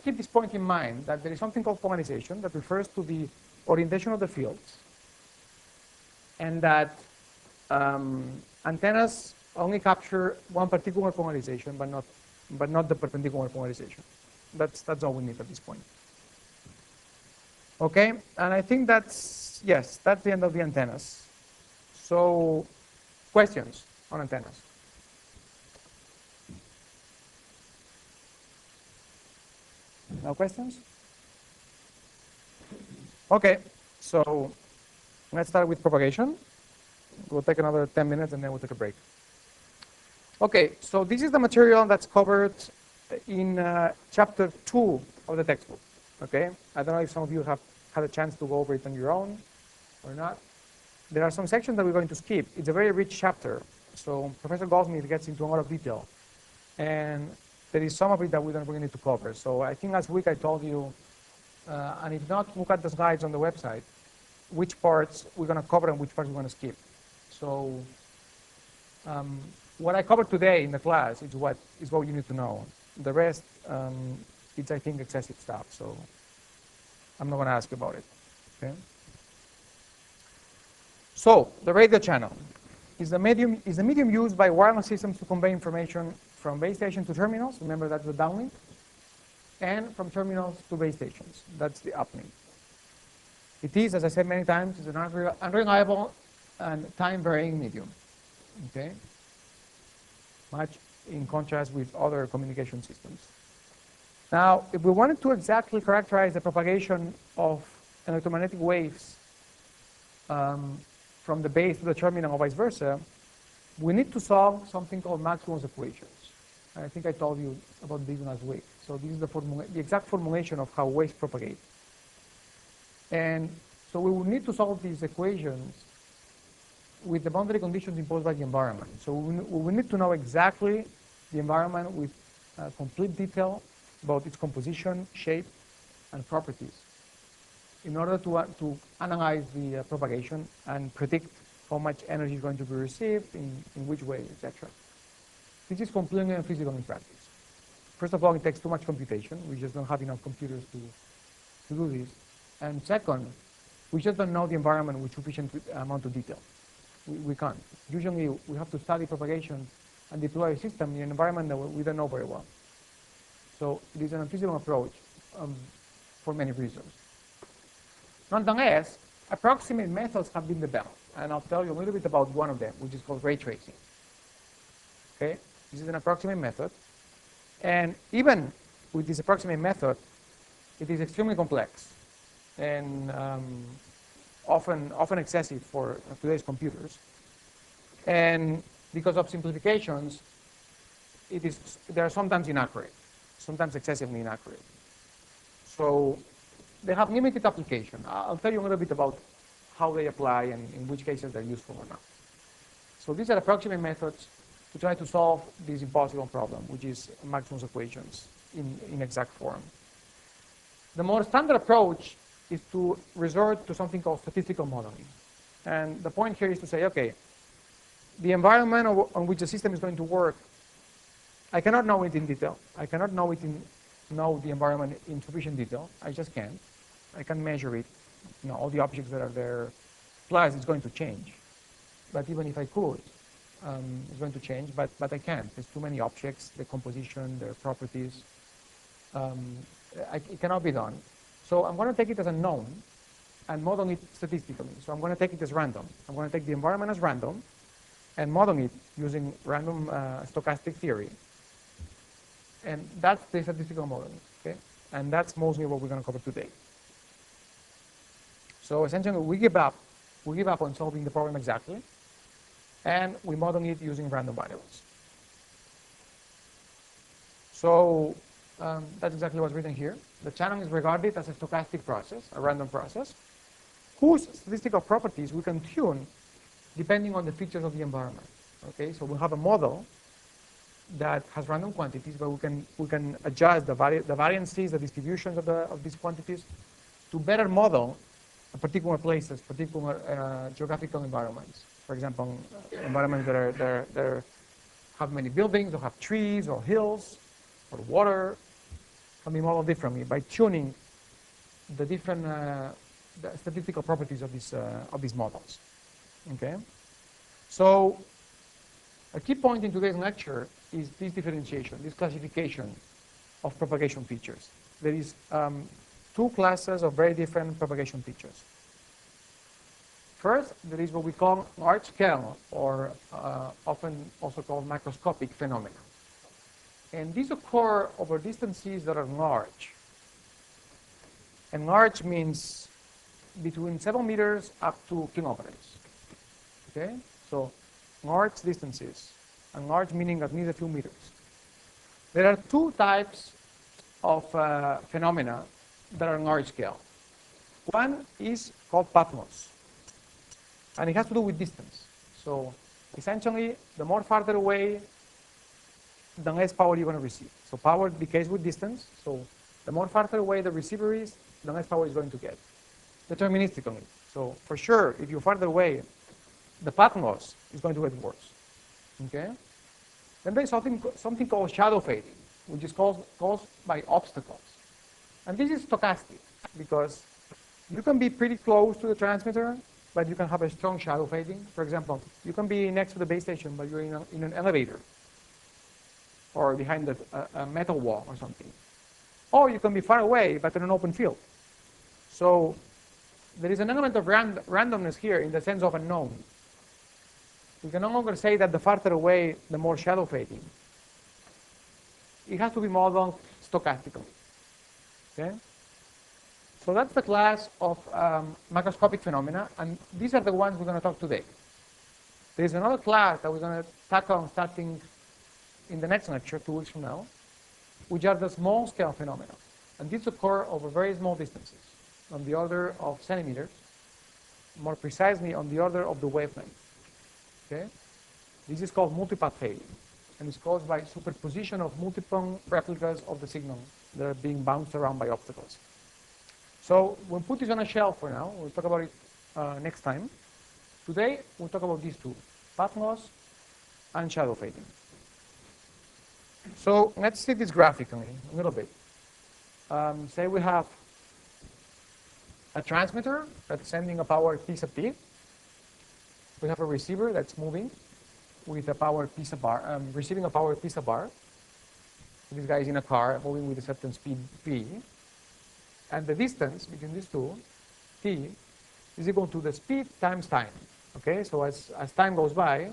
keep this point in mind, that there is something called polarization that refers to the orientation of the fields, and that antennas only capture one particular polarization, but not the perpendicular polarization. That's all we need at this point. Okay, and I think that's the end of the antennas. So, questions on antennas? No questions? Okay, so let's start with propagation. We'll take another 10 minutes and then we'll take a break. Okay, so this is the material that's covered in chapter 2 of the textbook. Okay, I don't know if some of you have had a chance to go over it on your own or not. There are some sections that we're going to skip. It's a very rich chapter, so Professor Goldsmith gets into a lot of detail. And there is some of it that we don't really need to cover. So I think last week I told you, and if not, look at the slides on the website, which parts we're going to cover and which parts we're going to skip. So what I covered today in the class is what you need to know. The rest, it's, I think, excessive stuff. So I'm not going to ask about it. Okay. So the radio channel is the medium used by wireless systems to convey information from base station to terminals. Remember, that's the downlink. And from terminals to base stations. That's the uplink. It is, as I said many times, is an unreliable and time-varying medium. Okay? Much in contrast with other communication systems. Now, if we wanted to exactly characterize the propagation of electromagnetic waves from the base to the terminal or vice versa, we need to solve something called Maxwell's equations. I think I told you about this last week. So this is the exact formulation of how waves propagate. And so we will need to solve these equations with the boundary conditions imposed by the environment. So we will need to know exactly the environment with complete detail about its composition, shape, and properties in order to analyze the propagation and predict how much energy is going to be received, in which way, etc. This is completely unfeasible in practice. First of all, it takes too much computation. We just don't have enough computers to do this. And second, we just don't know the environment with sufficient amount of detail. We can't. Usually, we have to study propagation and deploy a system in an environment that we don't know very well. So it is an unfeasible approach for many reasons. Nonetheless, approximate methods have been developed. And I'll tell you a little bit about one of them, which is called ray tracing. Okay? This is an approximate method. And even with this approximate method, it is extremely complex and often excessive for today's computers. And because of simplifications, they are sometimes inaccurate, sometimes excessively inaccurate. So they have limited application. I'll tell you a little bit about how they apply and in which cases they're useful or not. So these are approximate methods to try to solve this impossible problem, which is Maxwell's equations in exact form. The more standard approach is to resort to something called statistical modeling. And the point here is to say, okay, the environment on which the system is going to work, I cannot know it in detail. I cannot know the environment in sufficient detail. I just can't. I can measure it, all the objects that are there, plus it's going to change. But even if I could, it's going to change, but I can't. There's too many objects, the composition, their properties. It cannot be done. So I'm going to take it as a known and model it statistically. So I'm going to take it as random. I'm going to take the environment as random and model it using random stochastic theory. And that's the statistical modeling, okay? And that's mostly what we're going to cover today. So essentially, we give up on solving the problem exactly, and we model it using random variables. So that's exactly what's written here. The channel is regarded as a stochastic process, a random process, whose statistical properties we can tune depending on the features of the environment. Okay, so we have a model that has random quantities, but we can adjust the variances, the distributions of these quantities to better model particular places, particular geographical environments. For example, environments that have many buildings, or have trees, or hills, or water, can be modeled differently by tuning the different the statistical properties of these models. Okay, so a key point in today's lecture is this differentiation, this classification of propagation features. There is two classes of very different propagation features. First, there is what we call large-scale, or often also called macroscopic phenomena. And these occur over distances that are large. And large means between several meters up to kilometers. Okay? So large distances, and large meaning at least a few meters. There are two types of phenomena that are large scale. One is called path loss, and it has to do with distance. So essentially, the more farther away, the less power you're going to receive. So power decays with distance. So the more farther away the receiver is, the less power it's going to get, deterministically. So for sure, if you're farther away, the path loss is going to get worse. Okay? Then there's something called shadow fading, which is caused by obstacles. And this is stochastic because you can be pretty close to the transmitter, but you can have a strong shadow fading. For example, you can be next to the base station, but you're in an elevator or behind a metal wall or something. Or you can be far away, but in an open field. So there is an element of randomness here in the sense of unknown. We can no longer say that the farther away, the more shadow fading. It has to be modeled stochastically. Okay? So that's the class of macroscopic phenomena, and these are the ones we're going to talk today. There's another class that we're going to tackle starting in the next lecture, 2 weeks from now, which are the small-scale phenomena. And these occur over very small distances, on the order of centimeters, more precisely on the order of the wavelength. Okay? This is called multipath fading, and it's caused by superposition of multiple replicas of the signal that are being bounced around by obstacles. So we'll put this on a shelf for now. We'll talk about it next time. Today, we'll talk about these two, path loss and shadow fading. So let's see this graphically a little bit. Say we have a transmitter that's sending a power piece of P. We have a receiver that's moving with a power piece of bar, receiving a power piece of bar. This guy is in a car moving with a certain speed v. And the distance between these two, t, is equal to the speed times time. Okay, so as time goes by,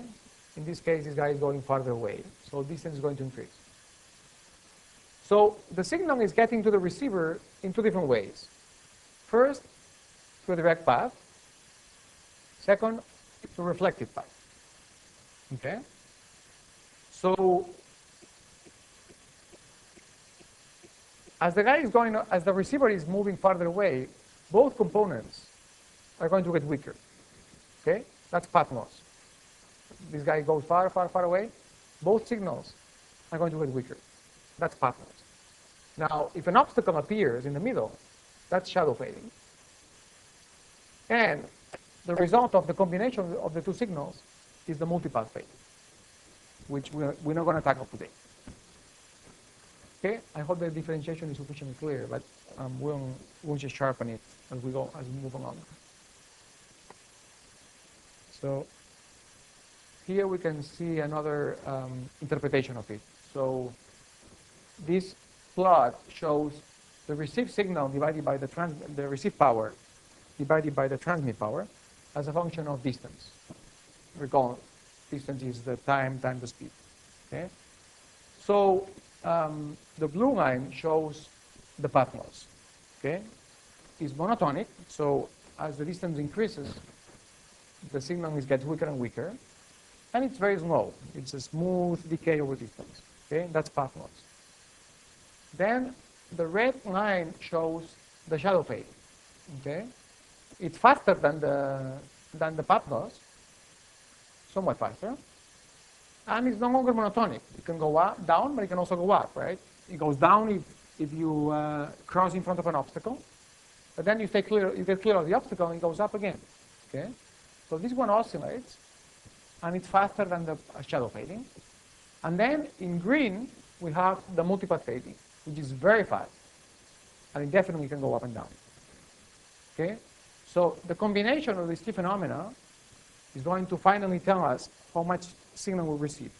in this case, this guy is going farther away. So distance is going to increase. So the signal is getting to the receiver in 2 different ways. First, through a direct path. Second, through a reflected path. Okay? So as the receiver is moving farther away, both components are going to get weaker. Okay? That's path loss. This guy goes far, far, far away. Both signals are going to get weaker. That's path loss. Now, if an obstacle appears in the middle, that's shadow fading. And the result of the combination of the 2 signals is the multipath fading, which we're not going to tackle today. Okay, I hope the differentiation is sufficiently clear, but we'll just sharpen it as we move along. So here we can see another interpretation of it. So this plot shows the received signal divided by the received power divided by the transmit power as a function of distance. Recall, distance is the time times the speed. Okay, so the blue line shows the path loss. Okay, it's monotonic, so as the distance increases, the signal gets weaker and weaker, and it's very slow. It's a smooth decay over distance. Okay, that's path loss. Then the red line shows the shadow fade. Okay, it's faster than the path loss, somewhat faster, and it's no longer monotonic. It can go up, down, but it can also go up, right? It goes down if you cross in front of an obstacle, but then you get clear of the obstacle and it goes up again. Okay, so this one oscillates, and it's faster than the shadow fading. And then in green we have the multipath fading, which is very fast, and it definitely can go up and down. Okay, so the combination of these 2 phenomena is going to finally tell us how much signal we receive.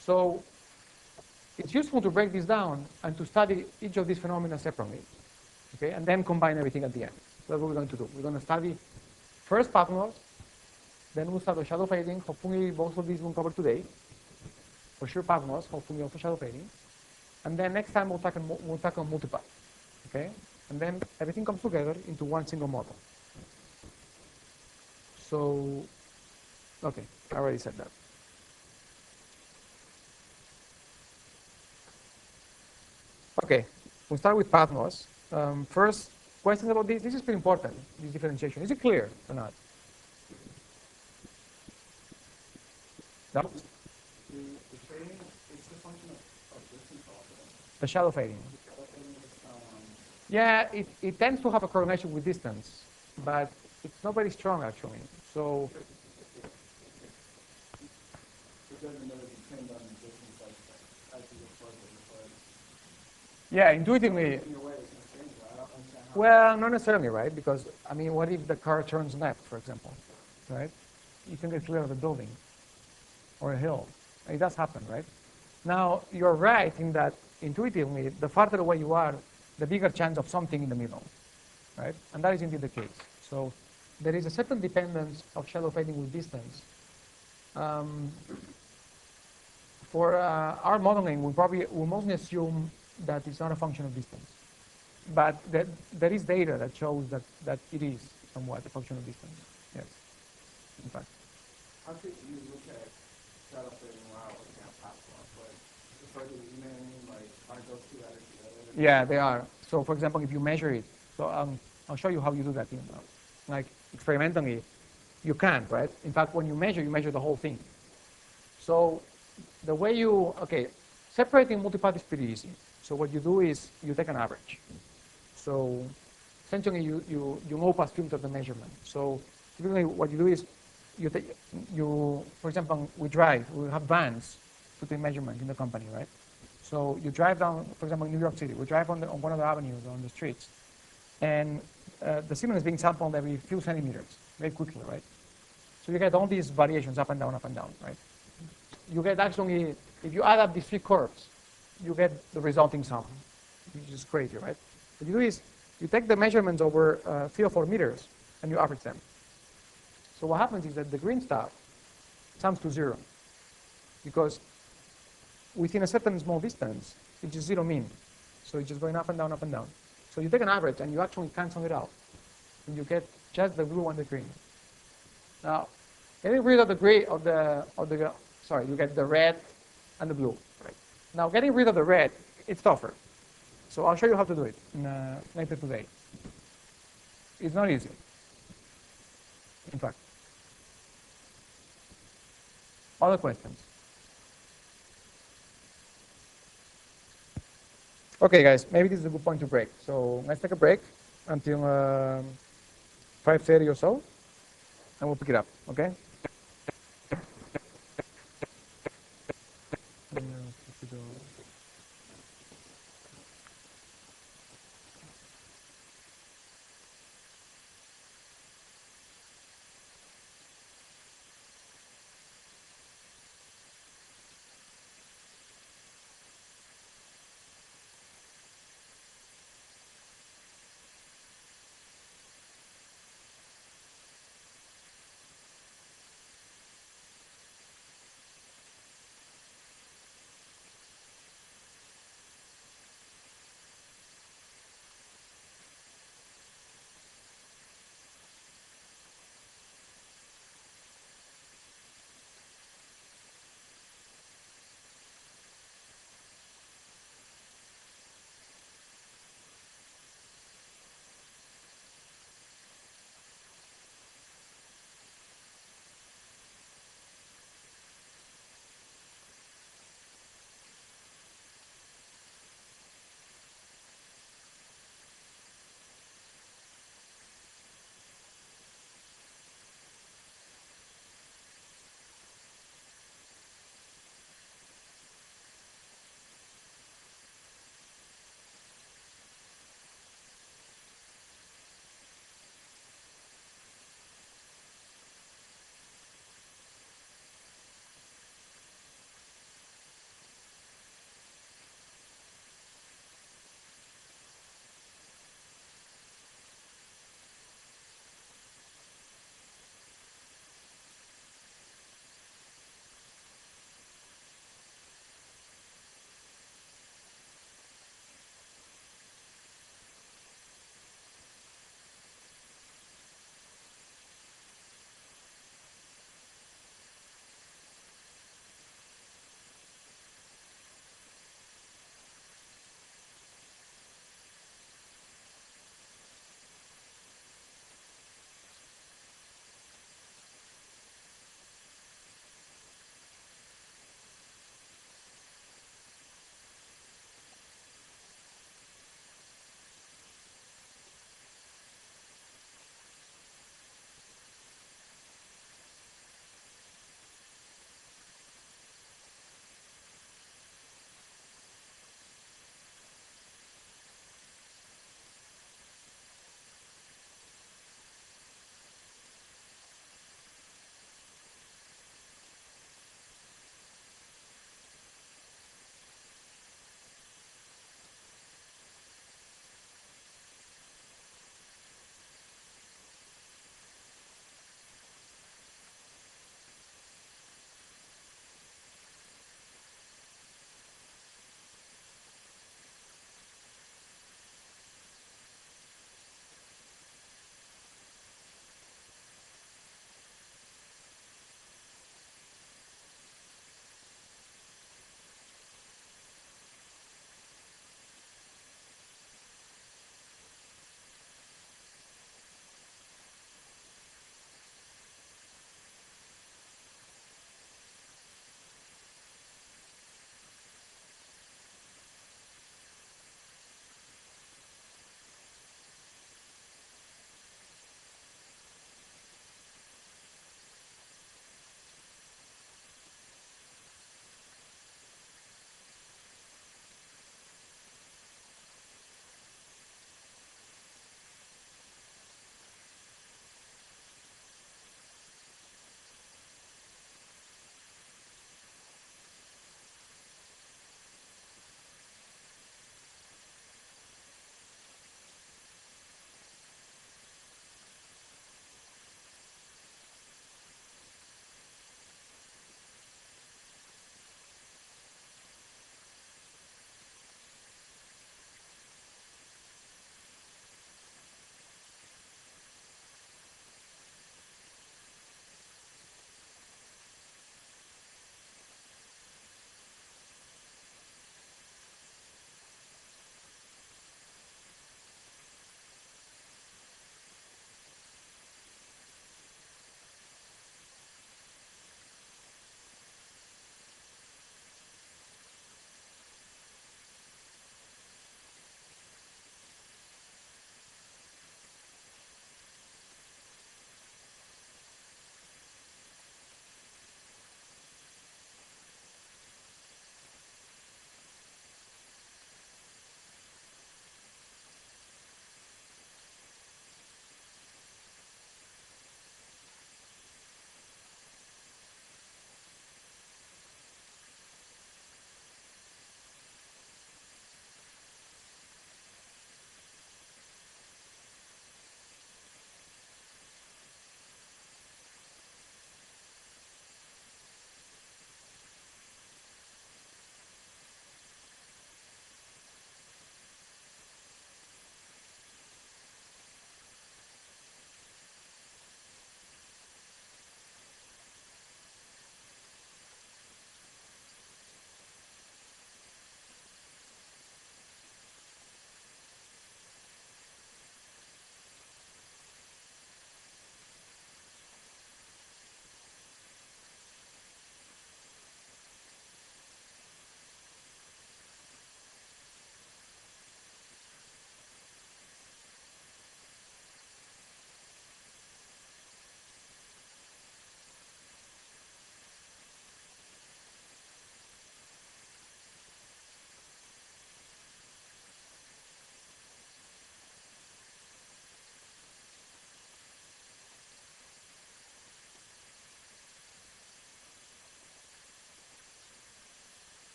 So it's useful to break this down and to study each of these phenomena separately, okay, and then combine everything at the end. That's what we're going to do. We're going to study first path loss, then we'll start with shadow fading. Hopefully both of these we'll cover today. For sure path loss, hopefully also shadow fading. And then next time we'll tackle multipath, okay? And then everything comes together into one single model. So, okay, I already said that. Okay, we'll start with path loss. First, questions about this? This is pretty important, this differentiation. Is it clear or not? No? The fading is a function of distance also. The shadow fading. Yeah, it tends to have a correlation with distance, but it's not very strong actually. So It doesn't really depend on the distance as you get further, but yeah, intuitively, in your way it's going to change. I don't understand how. well, not necessarily, right? Because, I mean, what if the car turns left, for example, right? You can get clear of the building or a hill. It does happen, right? Now, you're right in that intuitively, the farther away you are, the bigger chance of something in the middle, right? And that is indeed the case. So there is a certain dependence of shadow fading with distance. Um, for our modeling, we mostly assume that it's not a function of distance. But there is data that shows that it is somewhat a function of distance. Yes, in fact. How could you look at shadow fading while looking at platform? But the further you zoom in, like, aren't those two letters together? Yeah, they are. So, for example, if you measure it, so I'll show you how you do that. Like experimentally, you can't, right? In fact, when you measure the whole thing. So, the way okay, separating multipath is pretty easy. So what you do is you take an average. So essentially you low pass filter the measurement. So typically what you do is for example, we have vans to take measurement in the company, right? So you drive down, for example, in New York City, we drive on one of the avenues on the streets, and the signal is being sampled every few centimeters, very quickly, right? So you get all these variations up and down, right? You get actually, if you add up these three curves, you get the resulting sum, which is crazy, right? What you do is you take the measurements over 3 or 4 meters and you average them. So what happens is that the green stuff sums to 0 because within a certain small distance, it's just 0 mean. So it's just going up and down, up and down. So you take an average and you actually cancel it out. And you get just the blue and the green. Now, getting rid of the gray sorry, you get the red and the blue. Right. Now, getting rid of the red, it's tougher. So I'll show you how to do it later today. It's not easy, in fact. Other questions? Okay, guys, maybe this is a good point to break. So let's take a break until 5:30 or so, and we'll pick it up, okay?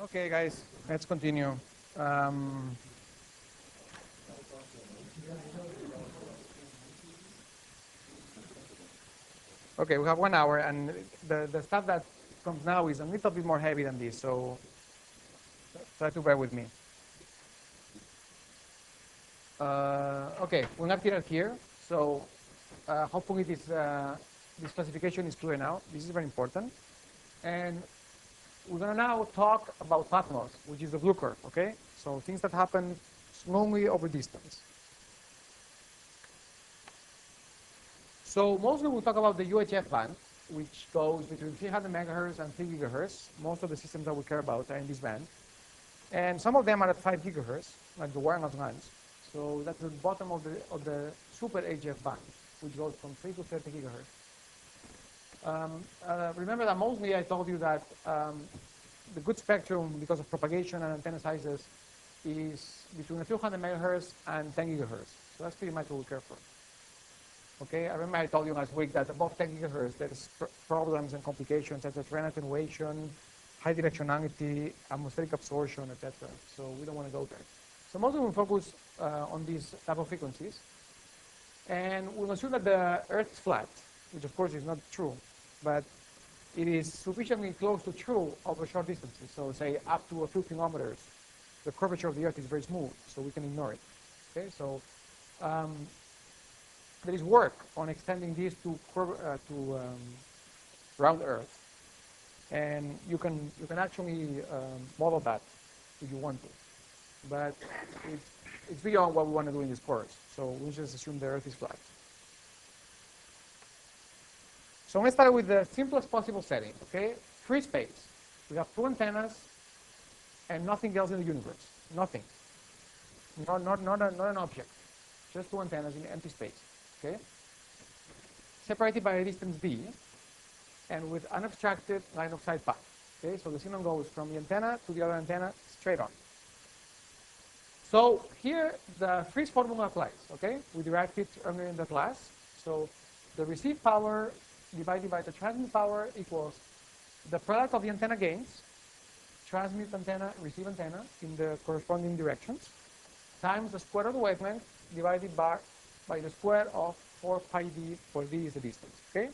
Okay, guys, let's continue. Um, okay, we have 1 hour, and the stuff that comes now is a little bit more heavy than this, so try to bear with me. Okay, we'll not get it here, so hopefully this classification is clear now. This is very important. And we're going to now talk about path loss, which is the blue curve, okay? So things that happen slowly over distance. So mostly we'll talk about the UHF band, which goes between 300 megahertz and 3 gigahertz. Most of the systems that we care about are in this band. And some of them are at 5 gigahertz, like the wireless lines. So that's the bottom of the super HF band, which goes from 3 to 30 gigahertz. Remember that mostly I told you that the good spectrum, because of propagation and antenna sizes, is between a few hundred megahertz and 10 gigahertz. So that's pretty much what we care for. Okay, I remember I told you last week that above 10 gigahertz, there's problems and complications such as random attenuation, high directionality, atmospheric absorption, etc. So we don't want to go there. So mostly we'll focus on these type of frequencies. And we'll assume that the Earth is flat, which of course is not true, but it is sufficiently close to true over short distances. So say up to a few kilometers, the curvature of the Earth is very smooth, so we can ignore it. Okay, so there is work on extending this to round Earth, and you can actually model that if you want to, but it's beyond what we want to do in this course. So we'll just assume the Earth is flat. So let's start with the simplest possible setting. Okay, free space. We have 2 antennas and nothing else in the universe. Nothing. Not an object. Just 2 antennas in empty space. Okay, separated by a distance d, and with unobstructed line of sight path. Okay, so the signal goes from the antenna to the other antenna straight on. So here the Friis formula applies. Okay, we derived it earlier in the class. So the received power divided by the transmit power equals the product of the antenna gains, transmit antenna, receive antenna in the corresponding directions, times the square of the wavelength divided by the square of 4 pi d, where d is the distance. Okay,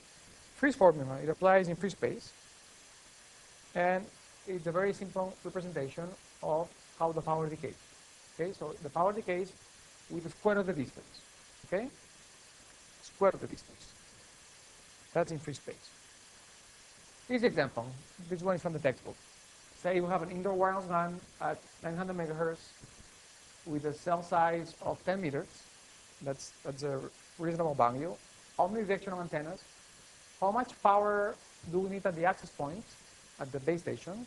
Friis formula, it applies in free space, and it's a very simple representation of how the power decays. Okay, so the power decays with the square of the distance. Okay, square of the distance. That's in free space. This example, this one is from the textbook. Say you have an indoor wireless LAN at 900 megahertz with a cell size of 10 meters. That's a reasonable value. Omnidirectional antennas. How much power do we need at the access point at the base station?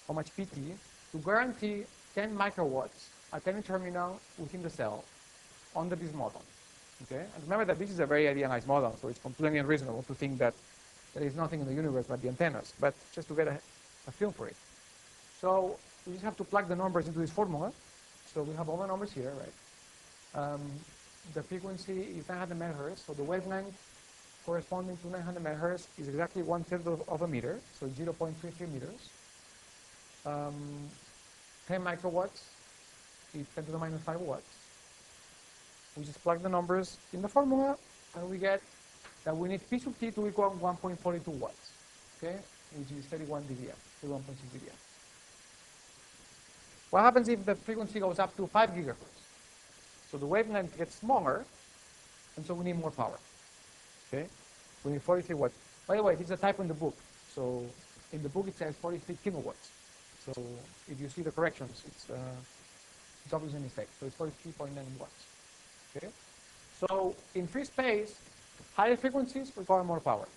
How much PT to guarantee 10 microwatts at any terminal within the cell under this model? Okay, and remember that this is a very idealized model, so it's completely unreasonable to think that there is nothing in the universe but the antennas, but just to get a feel for it. So we just have to plug the numbers into this formula. So we have all the numbers here, right? The frequency is 900 megahertz, so the wavelength corresponding to 900 megahertz is exactly 1/3 of a meter, so 0.33 meters. 10 microwatts is 10 to the minus 5 watts. We just plug the numbers in the formula, and we get that we need P sub t to equal 1.42 watts, okay, which is 31 dBm, 31.6 dBm. What happens if the frequency goes up to 5 gigahertz? So the wavelength gets smaller, and so we need more power. Okay, we need 43 watts. By the way, it's a typo in the book. So in the book it says 43 kilowatts. So if you see the corrections, it's obviously a mistake. So it's 43.9 watts. Okay, so in free space, higher frequencies require more power.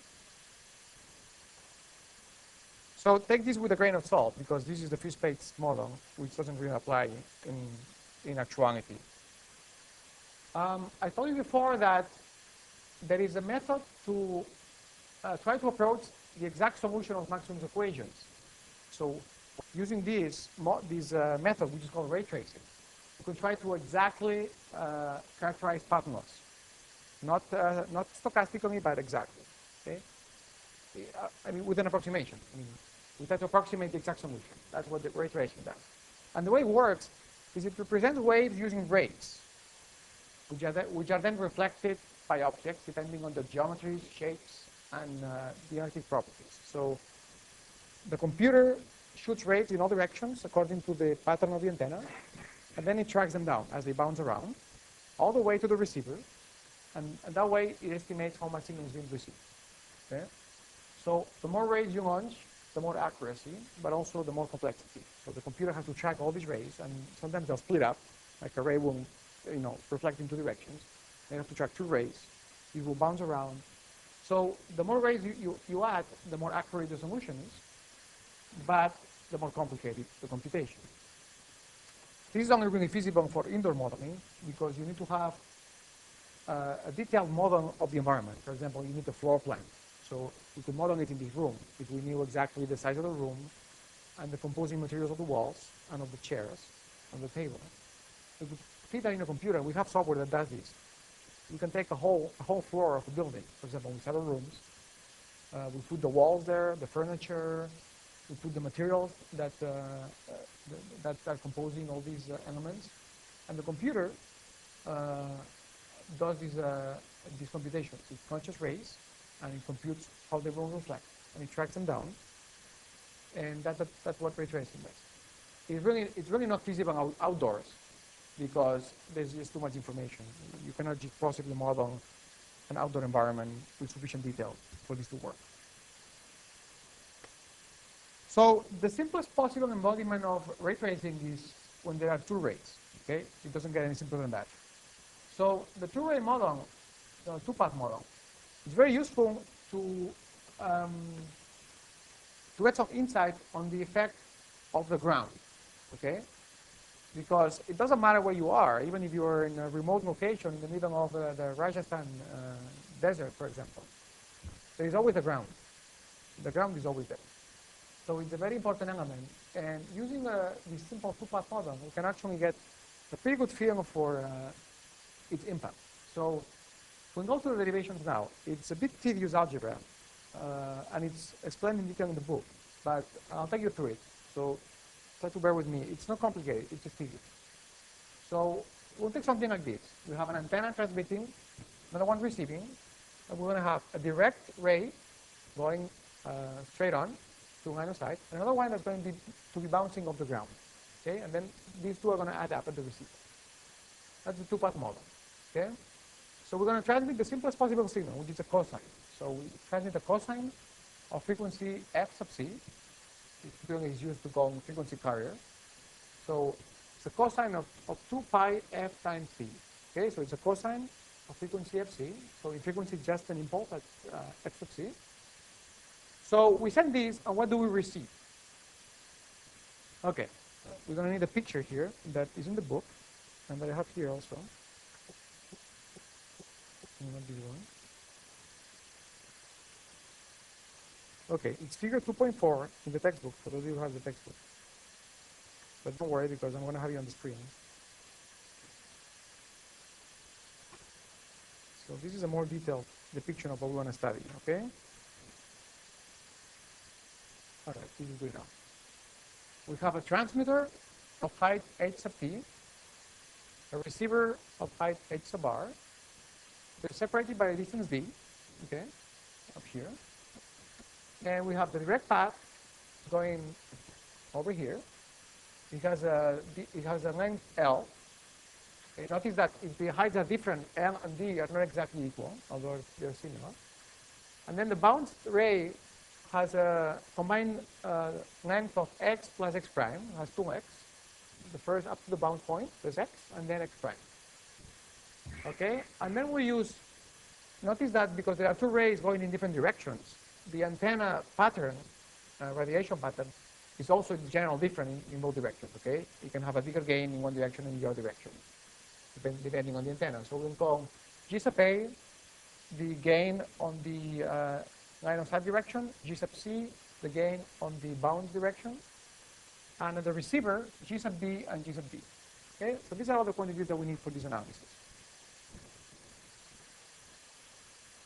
So take this with a grain of salt, because this is the free space model, which doesn't really apply in actuality. I told you before that there is a method to try to approach the exact solution of Maxwell's equations. So using this method, which is called ray tracing, you can try to exactly characterize path loss. Not stochastically, but exactly. Okay? I mean, with an approximation. I mean, We try to approximate the exact solution. That's what the ray tracing does. And the way it works is it represents waves using rays, which are then reflected by objects depending on the geometries, shapes, and the genetic properties. So the computer shoots rays in all directions according to the pattern of the antenna, and then it tracks them down as they bounce around, all the way to the receiver, and that way it estimates how much signal is being received. Okay? So the more rays you launch, the more accuracy, but also the more complexity. So the computer has to track all these rays, and sometimes they'll split up, like a ray will, reflect in two directions. They have to track two rays. It will bounce around. So the more rays you add, the more accurate the solution is, but the more complicated the computation. This is only really feasible for indoor modeling because you need to have a detailed model of the environment. For example, you need a floor plan. So we could model it in this room if we knew exactly the size of the room and the composing materials of the walls and of the chairs and the table. We could fit that in a computer. We have software that does this. You can take a whole floor of a building, for example, in several rooms. We put the walls there, the furniture, we put the materials that are composing all these elements, and the computer does these computations. It crunches rays, and it computes how they will reflect, and it tracks them down, and that's what ray tracing does. It's really not feasible outdoors because there's just too much information. You cannot just possibly model an outdoor environment with sufficient detail for this to work. So the simplest possible embodiment of ray tracing is when there are two rays. Okay, it doesn't get any simpler than that. So the two-ray model, the two-path model, is very useful to get some insight on the effect of the ground. Okay, because it doesn't matter where you are, even if you are in a remote location in the middle of the Rajasthan desert, for example. There is always a ground. The ground is always there. So it's a very important element. And using this simple two-path model, we can actually get a pretty good feel for its impact. So we'll go through the derivations now. It's a bit tedious algebra, and it's explained in detail in the book, but I'll take you through it. So try to bear with me. It's not complicated, it's just tedious. So we'll take something like this. We have an antenna transmitting, another one receiving, and we're going to have a direct ray going straight on to line of sight, and another one that's going to be bouncing off the ground. Okay, and then these two are going to add up at the receiver. That's the two-path model. Okay, so we're going to transmit the simplest possible signal, which is a cosine. So we transmit a cosine of frequency f sub c. It typically is used to call frequency carrier. So it's a cosine of 2 pi f times c. Okay, so it's a cosine of frequency fc. So the frequency is just an impulse at f sub c. So we send these, and what do we receive? Okay, we're going to need a picture here that is in the book, and that I have here also. Not this one. Okay, it's figure 2.4 in the textbook, for those of you who have the textbook. But don't worry, because I'm going to have you on the screen. So this is a more detailed depiction of what we want to study, okay? All right, this is good enough. We have a transmitter of height h sub t, a receiver of height h sub r. They're separated by a distance d, okay, up here. And we have the direct path going over here. It has a length L. Okay, notice that if the heights are different, L and D are not exactly equal, although they're similar. And then the bounced ray has a combined length of x plus x prime, has 2x. The first up to the bounce point, there's x, and then x prime. Okay, and then we use, notice that because there are two rays going in different directions, the antenna pattern, radiation pattern, is also in general different in both directions, okay? You can have a bigger gain in one direction and in the other direction, depending on the antenna. So we'll call G sub A the gain on the line of sight direction, G sub C the gain on the bounce direction, and the receiver, G sub B and G sub D. Okay, so these are all the quantities that we need for this analysis.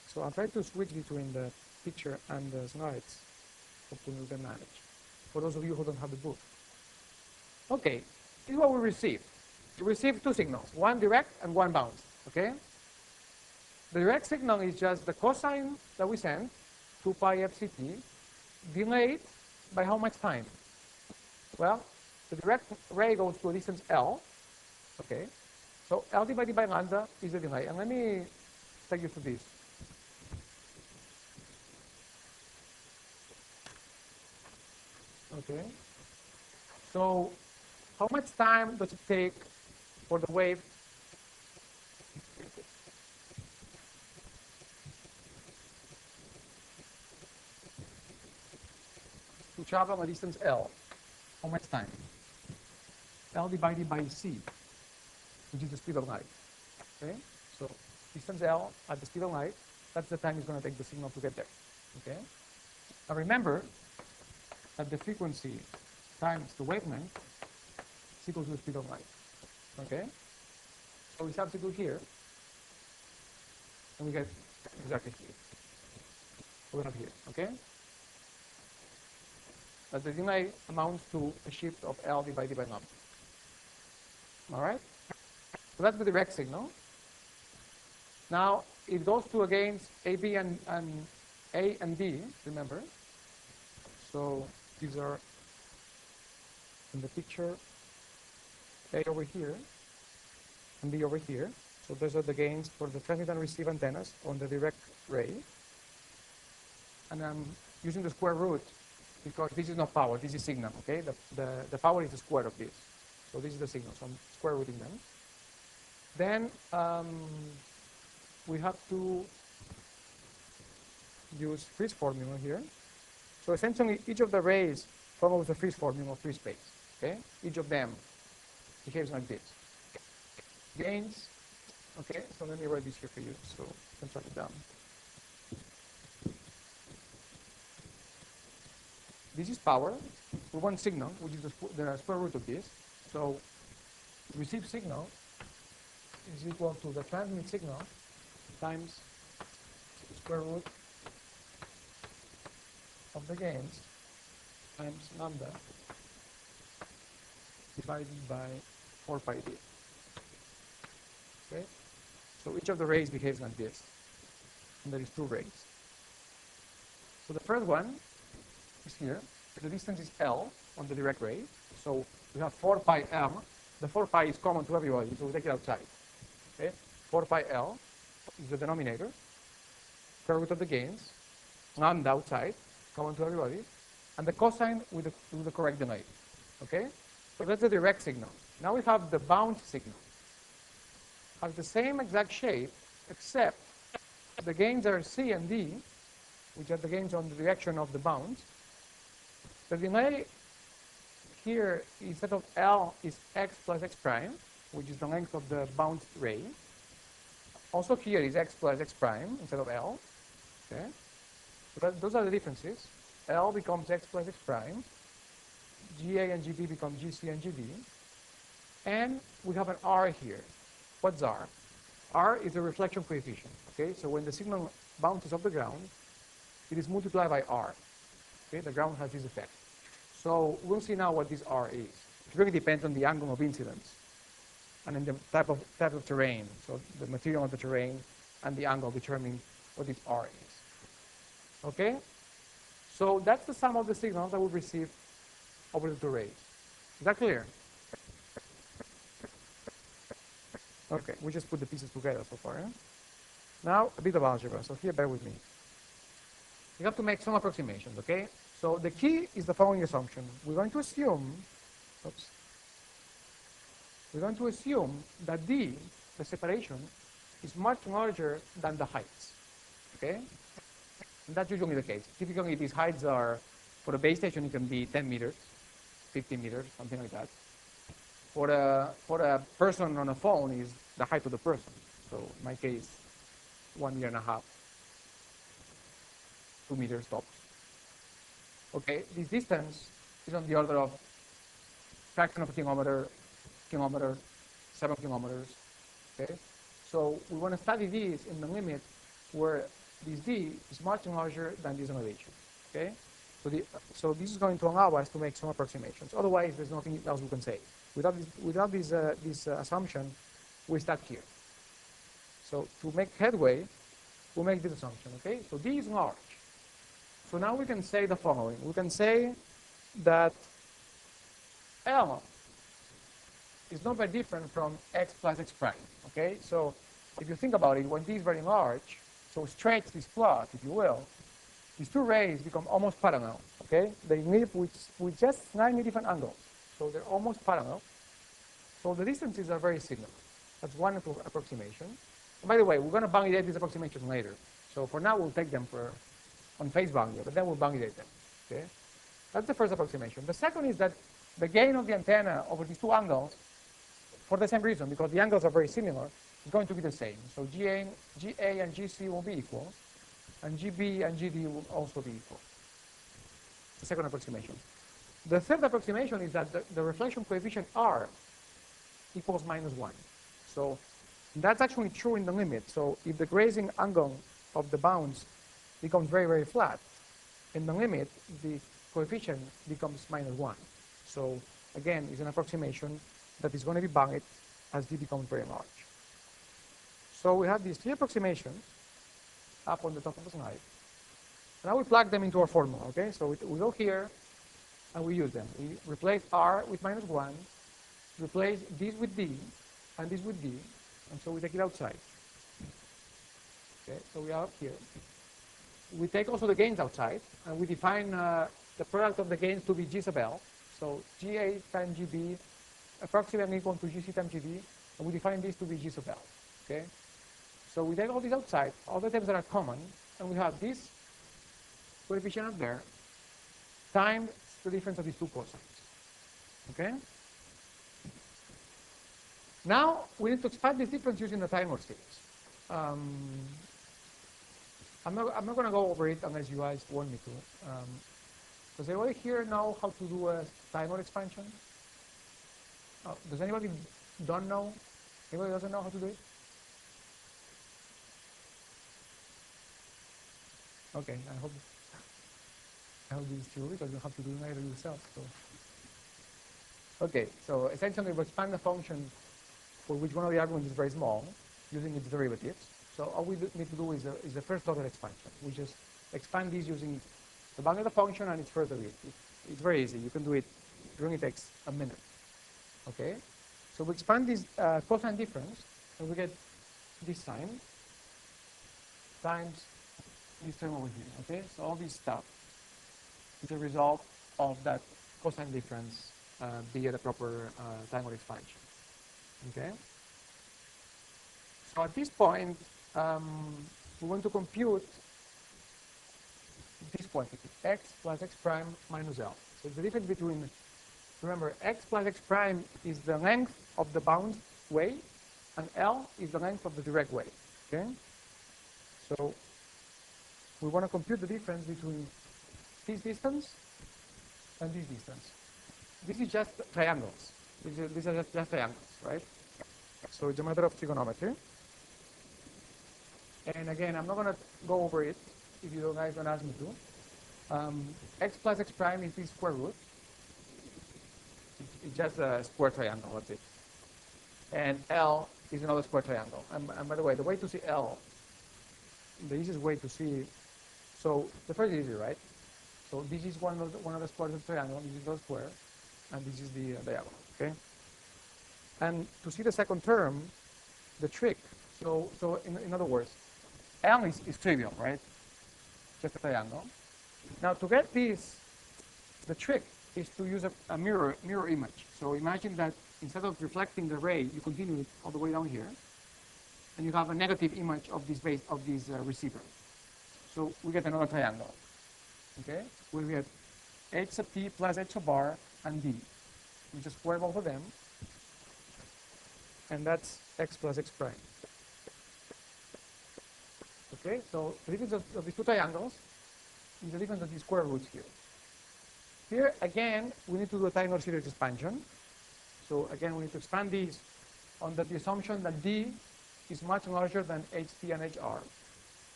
So I'll try to switch between the picture and the slides. Hopefully we can manage. for those of you who don't have the book. Okay, this is what we receive. We receive two signals, one direct and one bounce, okay? The direct signal is just the cosine that we send, 2 pi fct, delayed by how much time? Well, the direct ray goes to a distance L, okay? So L divided by lambda is the delay. And let me take you through this. Okay. So how much time does it take for the wave to travel a distance L? How much time? L divided by c, which is the speed of light. Okay? So distance L at the speed of light, that's the time it's going to take the signal to get there. Okay? Now remember that the frequency times the wavelength is equal to the speed of light. Okay? So we substitute here, and we get exactly here. We have here. Okay? That the delay amounts to a shift of L divided by lambda. All right? So that's the direct signal. Now it goes to against AB and A and B, remember? So these are in the picture, A over here and B over here. So those are the gains for the transmit and receive antennas on the direct ray. And I'm using the square root because this is not power, this is signal, okay? The power is the square of this. So this is the signal, so I'm square rooting them. Then we have to use Friis formula here. So essentially, each of the rays follows the Friis formula of free space. Okay, each of them behaves like this. Gains. Okay, so let me write this here for you, so you can track it down. This is power. We want signal, which is the square root of this. So receive signal is equal to the transmit signal times square root of the gains times lambda divided by 4 pi d. Okay? So each of the rays behaves like this. And there is two rays. So the first one is here. The distance is L on the direct ray. So we have 4 pi m. The 4 pi is common to everybody, so we take it outside. Okay? 4 pi L is the denominator. Square root of the gains. Lambda outside, common to everybody. And the cosine with the correct delay. Okay? So that's the direct signal. Now we have the bounce signal. Has the same exact shape, except the gains are C and D, which are the gains on the direction of the bounce. The delay here, instead of L, is x plus x prime, which is the length of the bounced ray. Also here is x plus x prime instead of L. Okay? So those are the differences. L becomes x plus x prime. GA and GB become GC and GD. And we have an R here. What's R? R is a reflection coefficient. Okay, so when the signal bounces off the ground, it is multiplied by R. Okay, the ground has this effect. So we'll see now what this R is. It really depends on the angle of incidence and then the type of terrain. So the material of the terrain and the angle determine what this R is. Okay? So that's the sum of the signals that we receive over the two rays. Is that clear? Okay, we just put the pieces together so far. Eh? Now, a bit of algebra. So here, bear with me. You have to make some approximations, okay? So the key is the following assumption. We're going to assume that D, the separation, is much larger than the heights, okay? And that's usually the case. Typically, these heights are, for a base station, it can be 10 meters, 15 meters, something like that. For a person on a phone is the height of the person. So in my case, 1.5 meters, 2 meters tops. Okay, this distance is on the order of fraction of a kilometer, 7 kilometers. Okay, so we want to study this in the limit where this d is much larger than this elevation. Okay, So this is going to allow us to make some approximations. Otherwise, there's nothing else we can say. Without this assumption, we're stuck here. So to make headway, we'll make this assumption, okay? So D is large. So now we can say the following. We can say that L is not very different from x plus x prime, okay? So if you think about it, when D is very large, so stretch this plot, if you will, these two rays become almost parallel, okay? They live with just slightly different angles. So they're almost parallel. So the distances are very similar. That's one approximation. And by the way, we're going to validate this approximation later. So for now, we'll take them on face value, but then we'll validate them, okay? That's the first approximation. The second is that the gain of the antenna over these two angles, for the same reason, because the angles are very similar, is going to be the same. So GA and GC will be equal, and GB and GD will also be equal. The second approximation. The third approximation is that the reflection coefficient R equals -1. So that's actually true in the limit. So if the grazing angle of the bounds becomes very, very flat, in the limit, the coefficient becomes -1. So again, it's an approximation that is going to be valid as D becomes very large. So we have these three approximations up on the top of the slide. Now we plug them into our formula, okay? So we go here and we use them. We replace R with -1, replace this with D, and this with D, and so we take it outside. Okay, so we are up here. We take also the gains outside, and we define the product of the gains to be G sub L. So GA times GB approximately equal to GC times GB, and we define this to be G sub L. Okay? So we take all these outside, all the terms that are common, and we have this coefficient up there times the difference of these two cosines. Okay? Now we need to expand this difference using the Taylor series. I'm not going to go over it unless you guys want me to. Does anybody here know how to do a Taylor expansion? Does anybody don't know? Anybody doesn't know how to do it? Okay, I hope this is true because you have to do it later yourself. So. Okay, so essentially we expand the function for which one of the arguments is very small using its derivatives. So all we need to do is the first order expansion. We just expand these using the value of the function and its first derivative. It's very easy. You can do it. It only takes a minute. Okay? So we expand this cosine difference, and we get this sign times this term over here. Okay? So all this stuff is a result of that cosine difference via the proper time expansion. Okay? So at this point, we want to compute this quantity, x plus x prime minus L. So the difference between, remember, x plus x prime is the length of the bound way, and L is the length of the direct way. Okay? So we want to compute the difference between this distance and this distance. This is just triangles. These are just triangles, right? So it's a matter of trigonometry. And again, I'm not going to go over it if you guys don't ask me to. X plus x prime is this square root. It's just a square triangle, that's it. And L is another square triangle. And by the way, the way to see L, the easiest way to see, so the first is easy, right? So this is one of the squares of the triangle, this is the square, and this is the diagonal, okay? And to see the second term, the trick, so in other words, L is trivial, right? Just a triangle. Now to get this, the trick is to use a mirror image. So imagine that instead of reflecting the ray, you continue it all the way down here, and you have a negative image of this receiver. So we get another triangle. Okay? We get h sub t plus h sub r and d. We just square both of them, and that's x plus x prime. Okay, so the difference of these two triangles is the difference of these square roots here. Here, again, we need to do a Taylor series expansion. So again, we need to expand these under the assumption that D is much larger than HT and HR.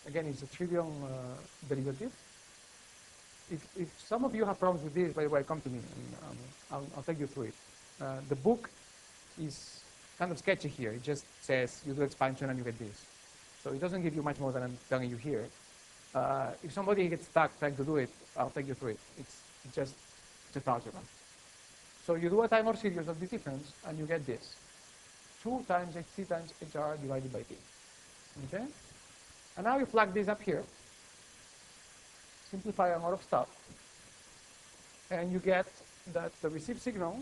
Again, it's a trivial derivative. if some of you have problems with this, by the way, come to me and I'll take you through it. The book is kind of sketchy here. It just says you do expansion and you get this. So it doesn't give you much more than I'm telling you here. If somebody gets stuck trying to do it, I'll take you through it. It's just algebra. So you do a time or series of this difference and you get this. 2 times HC times HR divided by T. Okay? And now you plug this up here. Simplify a lot of stuff. And you get that the received signal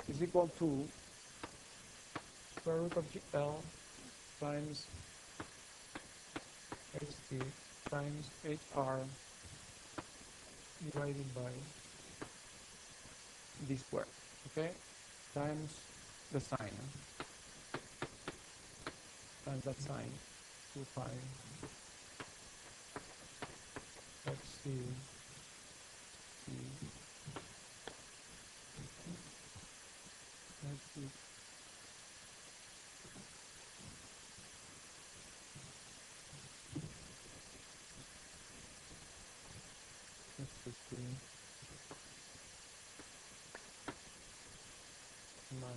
is equal to square root of GL times HT times HR divided by D squared, okay? Times the sign, times that sign, 2 pi FC T FC FC minus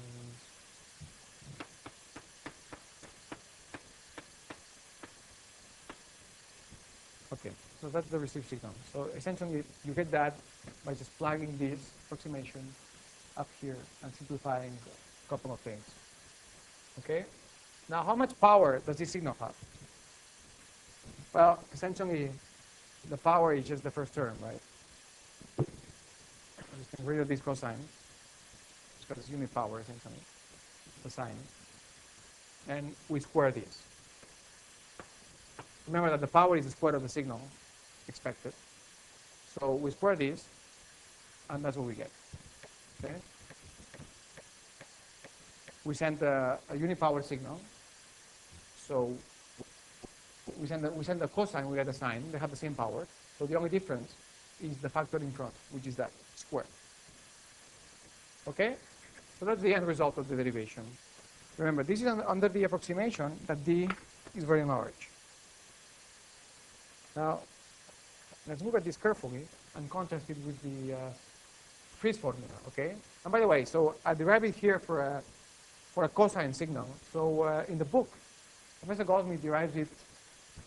okay, so that's the received signal. So essentially you get that by just plugging this approximation up here and simplifying a couple of things. Okay? Now how much power does this signal have? Well, essentially the power is just the first term, right? I'm just getting rid of this cosine because it's unit power essentially, the sine. And we square this. Remember that the power is the square of the signal expected. So we square this, and that's what we get. Okay? We send a unit power signal. So we send the cosine, we get the sine. They have the same power. So the only difference is the factor in front, which is that square. Okay? So that's the end result of the derivation. Remember, this is under the approximation that D is very large. Now, let's look at this carefully and contrast it with the Friis formula, okay? And by the way, so I derived it here for a cosine signal. So in the book, Professor Goldsmith derives it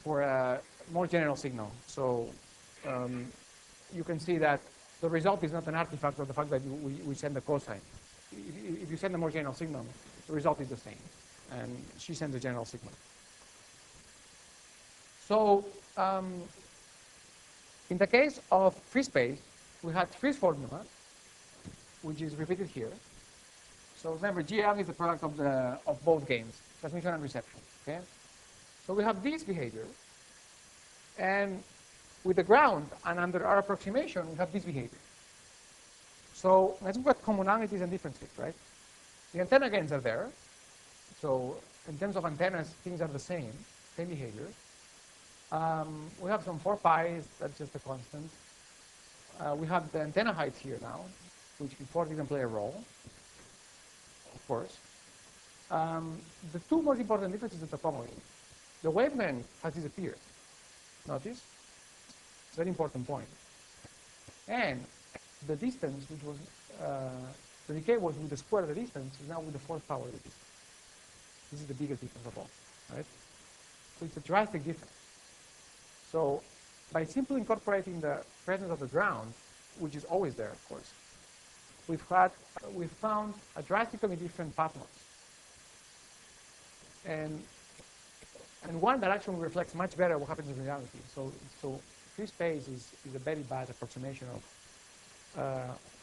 for a more general signal. So you can see that the result is not an artifact of the fact that we send the cosine. If you send a more general signal, the result is the same. And she sends a general signal. So in the case of free space, we had Friis formula, which is repeated here. So remember, GL is the product of both gains, transmission and reception. Okay. So we have this behavior, and with the ground and under our approximation, we have this behavior. So let's look at commonalities and differences, right? The antenna gains are there. So in terms of antennas, things are the same behavior. We have some 4 pi's, that's just a constant. We have the antenna height here now, which before didn't play a role, of course. The 2 most important differences are the following. The wavelength has disappeared. Notice? It's a very important point. And the distance, which was, the decay was with the square of the distance, is now with the 4th power of the distance. This is the biggest difference of all, right? So it's a drastic difference. So by simply incorporating the presence of the ground, which is always there, of course, we've found a drastically different path loss. And one that actually reflects much better what happens in reality. So free space is a very bad approximation of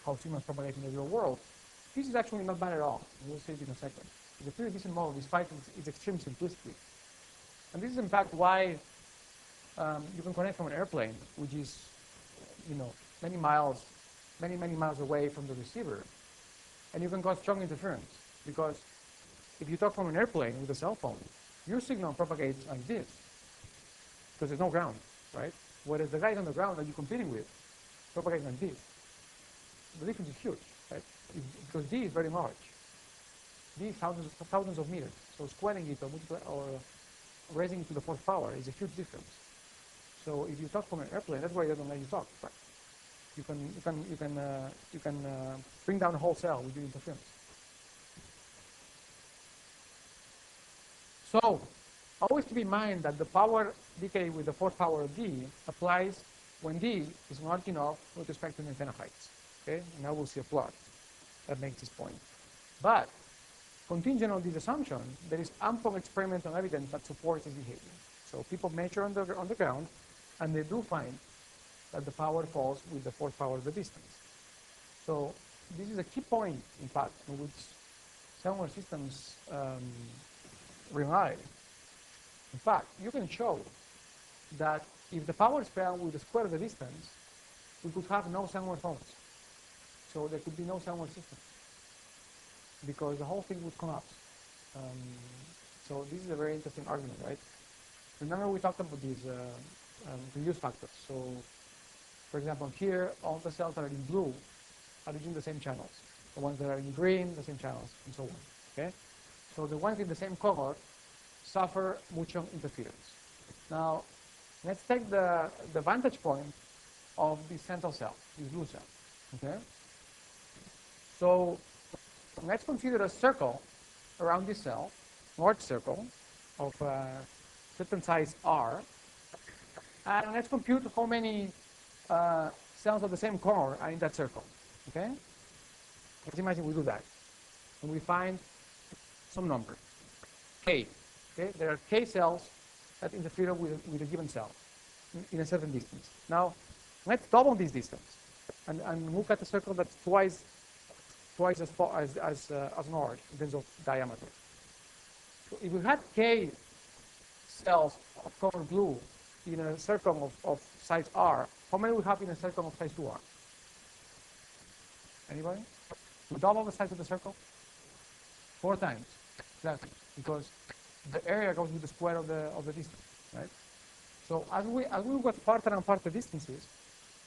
how signals propagate in the real world. This is actually not bad at all. We'll see it in a second. It's a pretty decent model despite its extreme simplicity. And this is in fact why you can connect from an airplane, which is, many miles away from the receiver, and you can cause strong interference. Because if you talk from an airplane with a cell phone, your signal propagates like this, because there's no ground, right? Whereas the guys on the ground that you're competing with propagate like this. The difference is huge, right? Because D is very large. D is thousands of meters. So squaring it or raising it to the 4th power is a huge difference. So if you talk from an airplane, that's why they don't let you talk. Right? You can bring down the whole cell with your interference. So always keep in mind that the power decay with the fourth power of d applies when d is large enough with respect to the antenna heights. Okay, and now we'll see a plot that makes this point. But contingent on this assumption, there is ample experimental evidence that supports this behavior. So people measure on the ground, and they do find that the power falls with the fourth power of the distance. So this is a key point, in fact, in which cellular systems rely. In fact, you can show that if the powers fell with the square of the distance, we could have no cellular phones. So there could be no cellular system, because the whole thing would collapse. So this is a very interesting argument, right? Remember we talked about these reuse factors. So, for example, here, all the cells that are in blue are using the same channels. The ones that are in green, the same channels, and so on. Okay? So the ones in the same color suffer mutual interference. Now, let's take the vantage point of the central cell, this blue cell. Okay? So let's consider a circle around this cell, large circle of certain size R, and let's compute how many cells of the same color are in that circle. Okay? Let's imagine we do that, and we find some number, K. Okay? There are K cells that interfere with a given cell in a certain distance. Now, let's double this distance and look at a circle that's twice as far as large in terms of diameter. So if we had K cells of color blue in a circle of size R, how many we have in a circle of size 2R? Anybody? We double the size of the circle? 4 times. Exactly. Because the area goes with the square of the distance, right? So as we go farther and farther distances,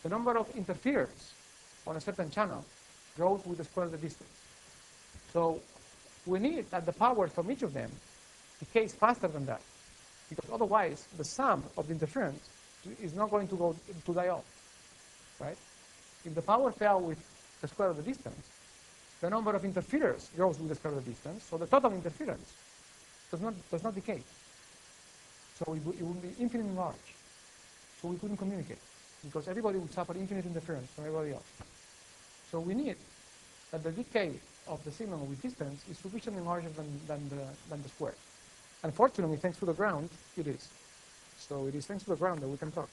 the number of interferers on a certain channel grows with the square of the distance. So we need that the power from each of them decays faster than that, because otherwise the sum of the interference is not going to die off, right? If the power fell with the square of the distance, the number of interferers grows with the square of the distance, so the total interference does not decay. So it would be infinitely large. So we couldn't communicate, because everybody would suffer infinite interference from everybody else. So we need that the decay of the signal with distance is sufficiently larger than the square. Unfortunately, thanks to the ground, it is. So it is thanks to the ground that we can talk.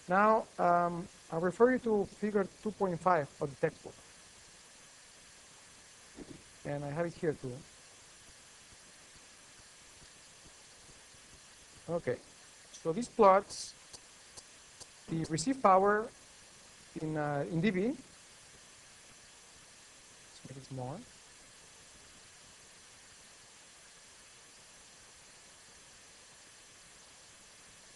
Now, I'll refer you to figure 2.5 of the textbook. And I have it here too. Okay, so this plots the received power in dB. Let's make it smaller.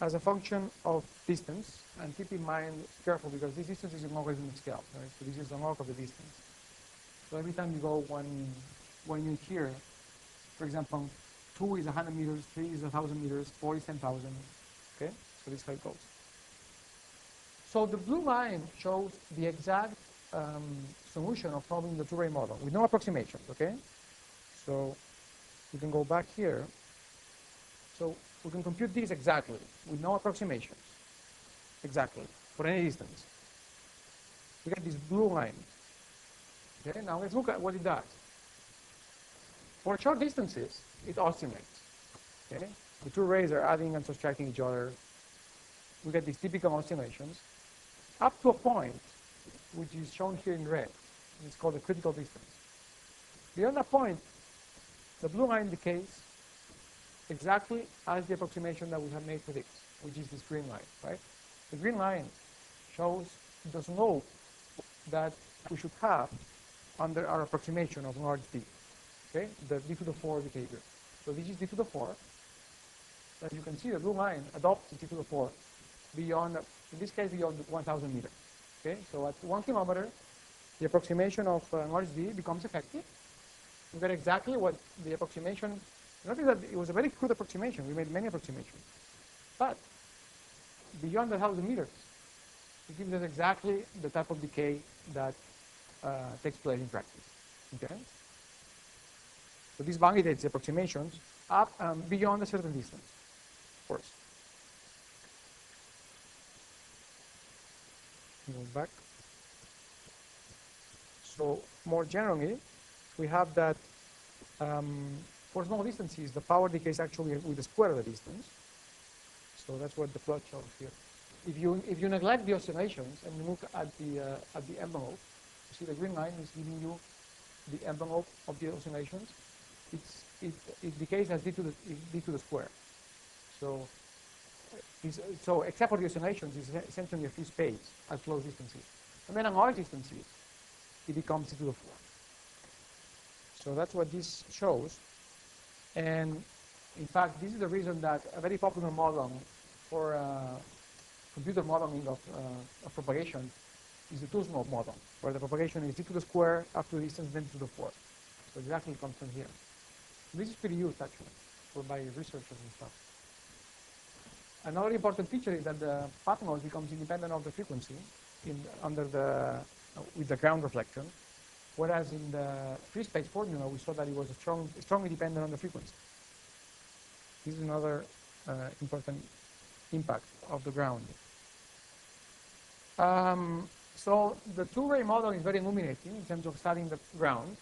As a function of distance, and keep in mind, careful, because this distance is a logarithmic scale, right? So this is the log of the distance. So every time you go one unit here, for example, 2 is 100 meters, 3 is 1,000 meters, 4 is 10,000. Okay, so this is how it goes. So the blue line shows the exact solution of solving the two-ray model with no approximations. Okay, so we can go back here. So we can compute these exactly with no approximations, exactly for any distance. We get this blue line. Okay, now let's look at what it does. For short distances, it oscillates. Okay, the two rays are adding and subtracting each other. We get these typical oscillations up to a point which is shown here in red. It's called the critical distance. Beyond that point, the blue line decays exactly as the approximation that we have made predicts, which is this green line, right? The green line shows the slope that we should have under our approximation of large d, okay? The d to the 4 behavior. So this is d to the 4. As you can see, the blue line adopts d to the 4 beyond, in this case, beyond 1,000 meters, okay? So at 1 kilometer, the approximation of large d becomes effective. We get exactly what the approximation. Notice that it was a very crude approximation. We made many approximations. But beyond 1,000 meters. It gives us exactly the type of decay that takes place in practice. Okay? So this validates the approximations up beyond a certain distance, of course. Move back. So more generally, we have that for small distances, the power decays actually with the square of the distance. So that's what the plot shows here. If you neglect the oscillations and you look at the envelope, you see the green line is giving you the envelope of the oscillations. It decays as d to the square. So except for the oscillations, it's essentially a free space at close distances. And then at large distances, it becomes d to the 4. So that's what this shows. And in fact, this is the reason that a very popular model for computer modeling of propagation is the two-slope model, where the propagation is d to the square up to the distance then to the 4. So exactly constant here. This is pretty used actually by researchers and stuff. Another important feature is that the path node becomes independent of the frequency with the ground reflection, whereas in the free space formula we saw that it was strongly dependent on the frequency. This is another important impact of the ground. So the two-ray model is very illuminating in terms of studying the ground,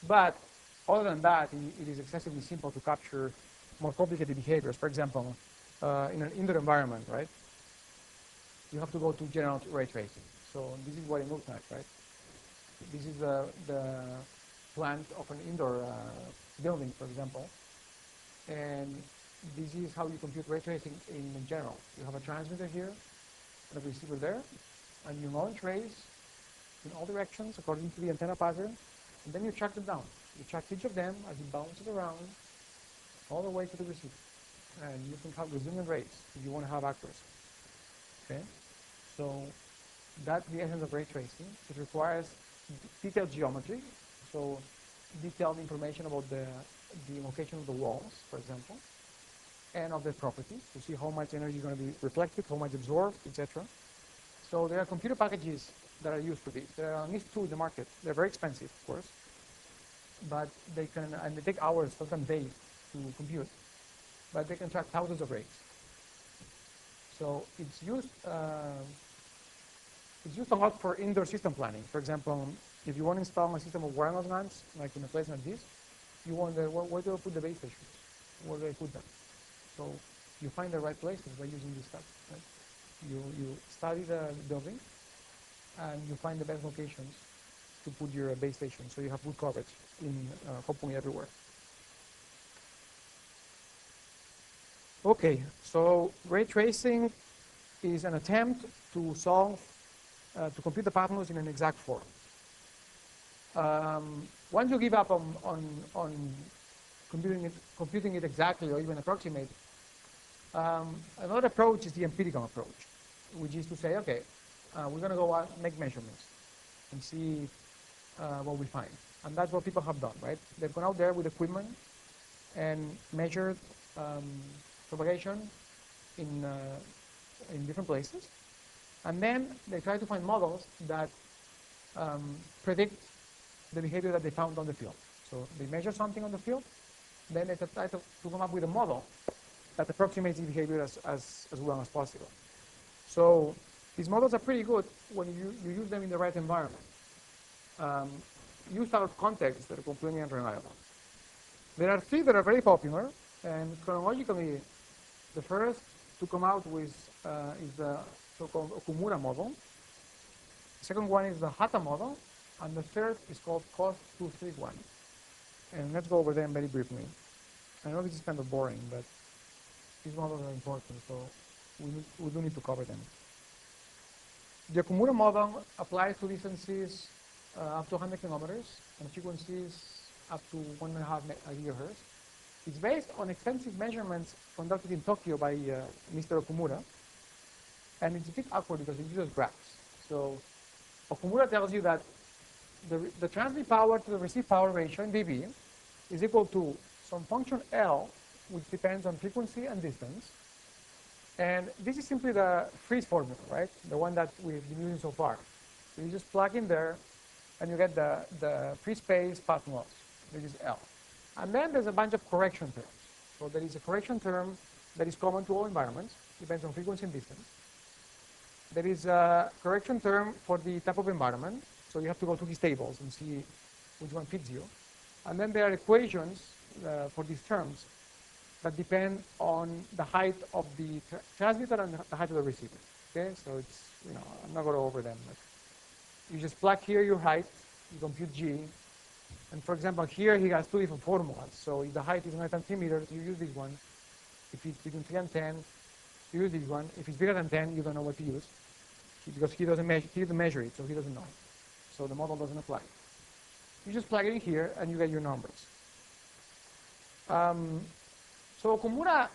but other than that, it is excessively simple to capture more complicated behaviors. For example, in an indoor environment, right? You have to go to general ray tracing. So this is what it looks like, right? This is the plant of an indoor building, for example. And this is how you compute ray tracing in general. You have a transmitter here and a receiver there, and you launch rays in all directions according to the antenna pattern, and then you track them down. You track each of them as it bounces around all the way to the receiver. And you can have resilient rays if you want to have accuracy. Okay? So that's the essence of ray tracing. It requires detailed geometry, so detailed information about the location of the walls, for example, and of their properties to see how much energy is going to be reflected, how much absorbed, etc. So there are computer packages that are used for this. There are at least 2 in the market. They're very expensive, of course, but they take hours, sometimes days to compute, but they can track thousands of rays. So it's used a lot for indoor system planning. For example, if you want to install a system of wireless LANs, like in a place like this, you wonder, where do I put the base stations? Where do I put them? So you find the right places by using this stuff. Right? You study the building, and you find the best locations to put your base station, so you have good coverage in hopefully everywhere. Okay, so ray tracing is an attempt to to compute the path nodes in an exact form. Once you give up on computing it exactly or even approximate, another approach is the empirical approach, which is to say, okay, we're going to go out and make measurements and see what we find. And that's what people have done, right? They've gone out there with equipment and measured propagation in different places. And then they try to find models that predict the behavior that they found on the field. So they measure something on the field, then they try to come up with a model that approximates the behavior as well as possible. So these models are pretty good when you use them in the right environment. Used out of context, they're completely unreliable. There are 3 that are very popular, and chronologically, the first to come out with is the so-called Okumura model. The second one is the Hata model, and the third is called COS231. And let's go over them very briefly. I know this is kind of boring, but these models are important, so we do need to cover them. The Okumura model applies to distances up to 100 kilometers and frequencies up to 1.5 gigahertz. It's based on extensive measurements conducted in Tokyo by Mr. Okumura, and it's a bit awkward because it uses graphs. So Okumura tells you that the transmit power to the receive power ratio in dB is equal to some function L, which depends on frequency and distance, And this is simply the freeze formula, right? The one that we've been using so far. So you just plug in there, and you get the free space path loss, which is L. And then there's a bunch of correction terms. So there is a correction term that is common to all environments, depends on frequency and distance. There is a correction term for the type of environment, so you have to go to these tables and see which one fits you. And then there are equations for these terms that depend on the height of the transmitter and the height of the receiver. Okay, so it's, I'm not going to go over them. But you just plug here your height, you compute G, and for example, here he has two different formulas. So if the height is 9 meters, you use this one. If it's between 3 and 10, you use this one. If it's bigger than 10, you don't know what to use because he didn't measure it, so he doesn't know. So the model doesn't apply. You just plug it in here, and you get your numbers. So Okumura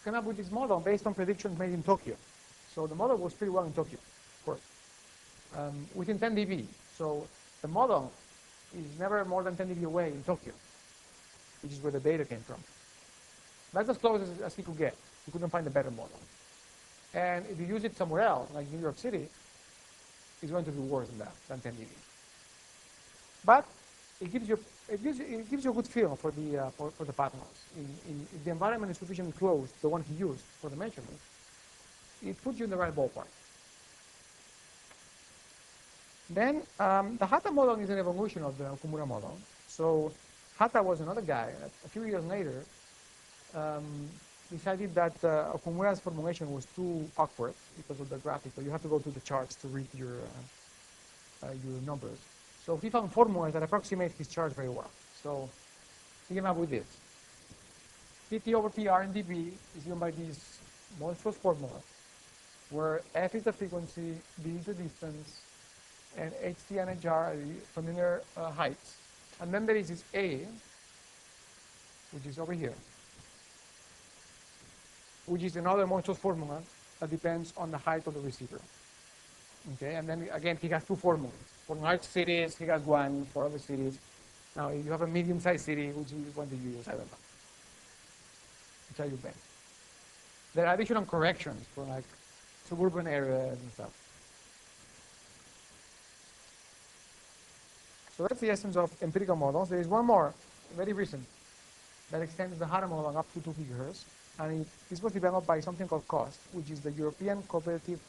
came up with this model based on predictions made in Tokyo. So the model was pretty well in Tokyo, of course, within 10 dB. So the model is never more than 10 dB away in Tokyo, which is where the data came from. That's as close as he could get. He couldn't find a better model. And if you use it somewhere else, like New York City, it's going to be worse than that, than 10 dB. But it gives you a good feel for the path loss. If the environment is sufficiently close, the one he used for the measurement, it puts you in the right ballpark. Then the Hatta model is an evolution of the Okumura model. So Hatta was another guy. A few years later, decided that Okumura's formulation was too awkward because of the graphical. You have to go to the charts to read your numbers. So he found formulas that approximate his charts very well. So he came up with this. PT over PR in dB is given by this monstrous formula, where F is the frequency, B is the distance, and HT and HR are the familiar heights. And then there is this A, which is over here, which is another monstrous formula that depends on the height of the receiver. Okay, and then again, he has two formulas. For large cities, he has one. For other cities, now if you have a medium-sized city, which one do you use? I don't know. Which are you bet? There are additional corrections for like suburban areas and stuff. So that's the essence of empirical models. There is one more, very recent, that extends the Hatta model up to 2 gigahertz. And this was developed by something called COST, which is the European Cooperative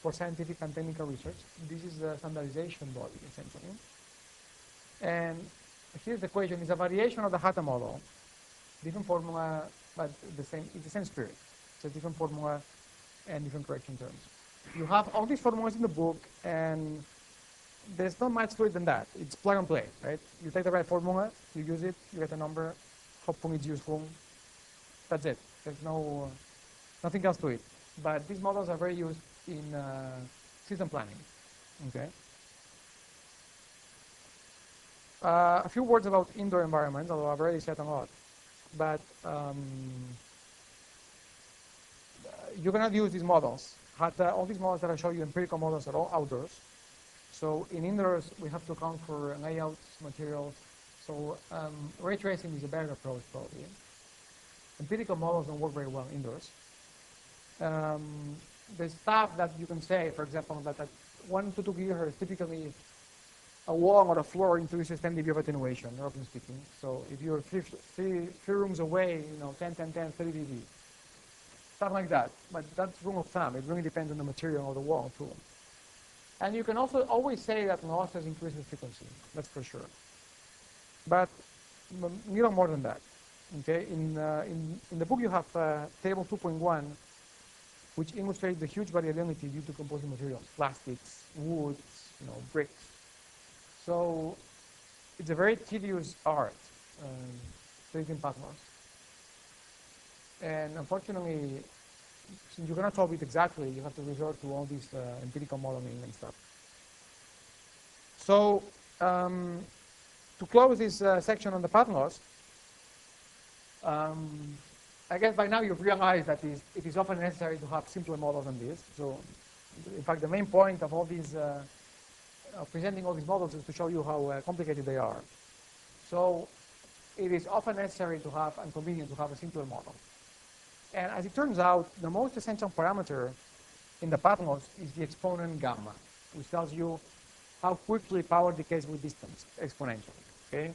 for Scientific and Technical Research. This is the standardization body, essentially. And here's the equation. It's a variation of the Hatta model. Different formula, but it's the same spirit. It's a different formula and different correction terms. You have all these formulas in the book, and there's not much to it than that. It's plug and play, right? You take the right formula, you use it, you get a number, hopefully it's useful. That's it. There's nothing else to it. But these models are very used in system planning. Okay. A few words about indoor environments, although I've already said a lot. But you cannot use these models. All these models that I show you, empirical models, are all outdoors. So in indoors, we have to account for layouts, materials. So ray tracing is a better approach, probably. Empirical models don't work very well indoors. There's stuff that you can say, for example, that at 1 to 2 gigahertz, typically a wall or a floor introduces 10 dB of attenuation, roughly speaking. So if you're three rooms away, 10, 10, 10, 30 dB, stuff like that. But that's rule of thumb. It really depends on the material of the wall, too. And you can also always say that losses increase with frequency. That's for sure. But you know more than that. Okay, in the book you have table 2.1, which illustrates the huge variability due to composite materials, plastics, woods, bricks. So it's a very tedious art, predicting path loss. And unfortunately, since you cannot solve it exactly, you have to resort to all these empirical modeling and stuff. So to close this section on the path loss, I guess by now you've realized that it is often necessary to have simpler models than this. So, in fact, the main point of all these, presenting all these models is to show you how complicated they are. So, it is often necessary to have, and convenient to have, a simpler model. And as it turns out, the most essential parameter in the path laws is the exponent gamma, which tells you how quickly power decays with distance exponentially. Okay?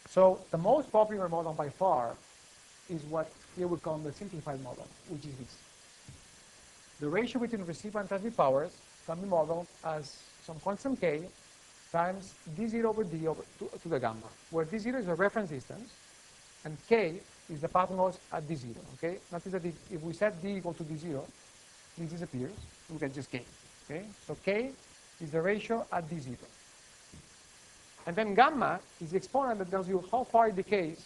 So the most popular model by far is what here we call the simplified model, which is this. The ratio between receiver and transmit powers can be modeled as some constant k times d0 over d over to the gamma, where d0 is a reference distance, and k is the path loss at d0. Okay? Notice that if we set d equal to d0, this disappears. We get just k. Okay? So k is the ratio at d0. And then gamma is the exponent that tells you how far it decays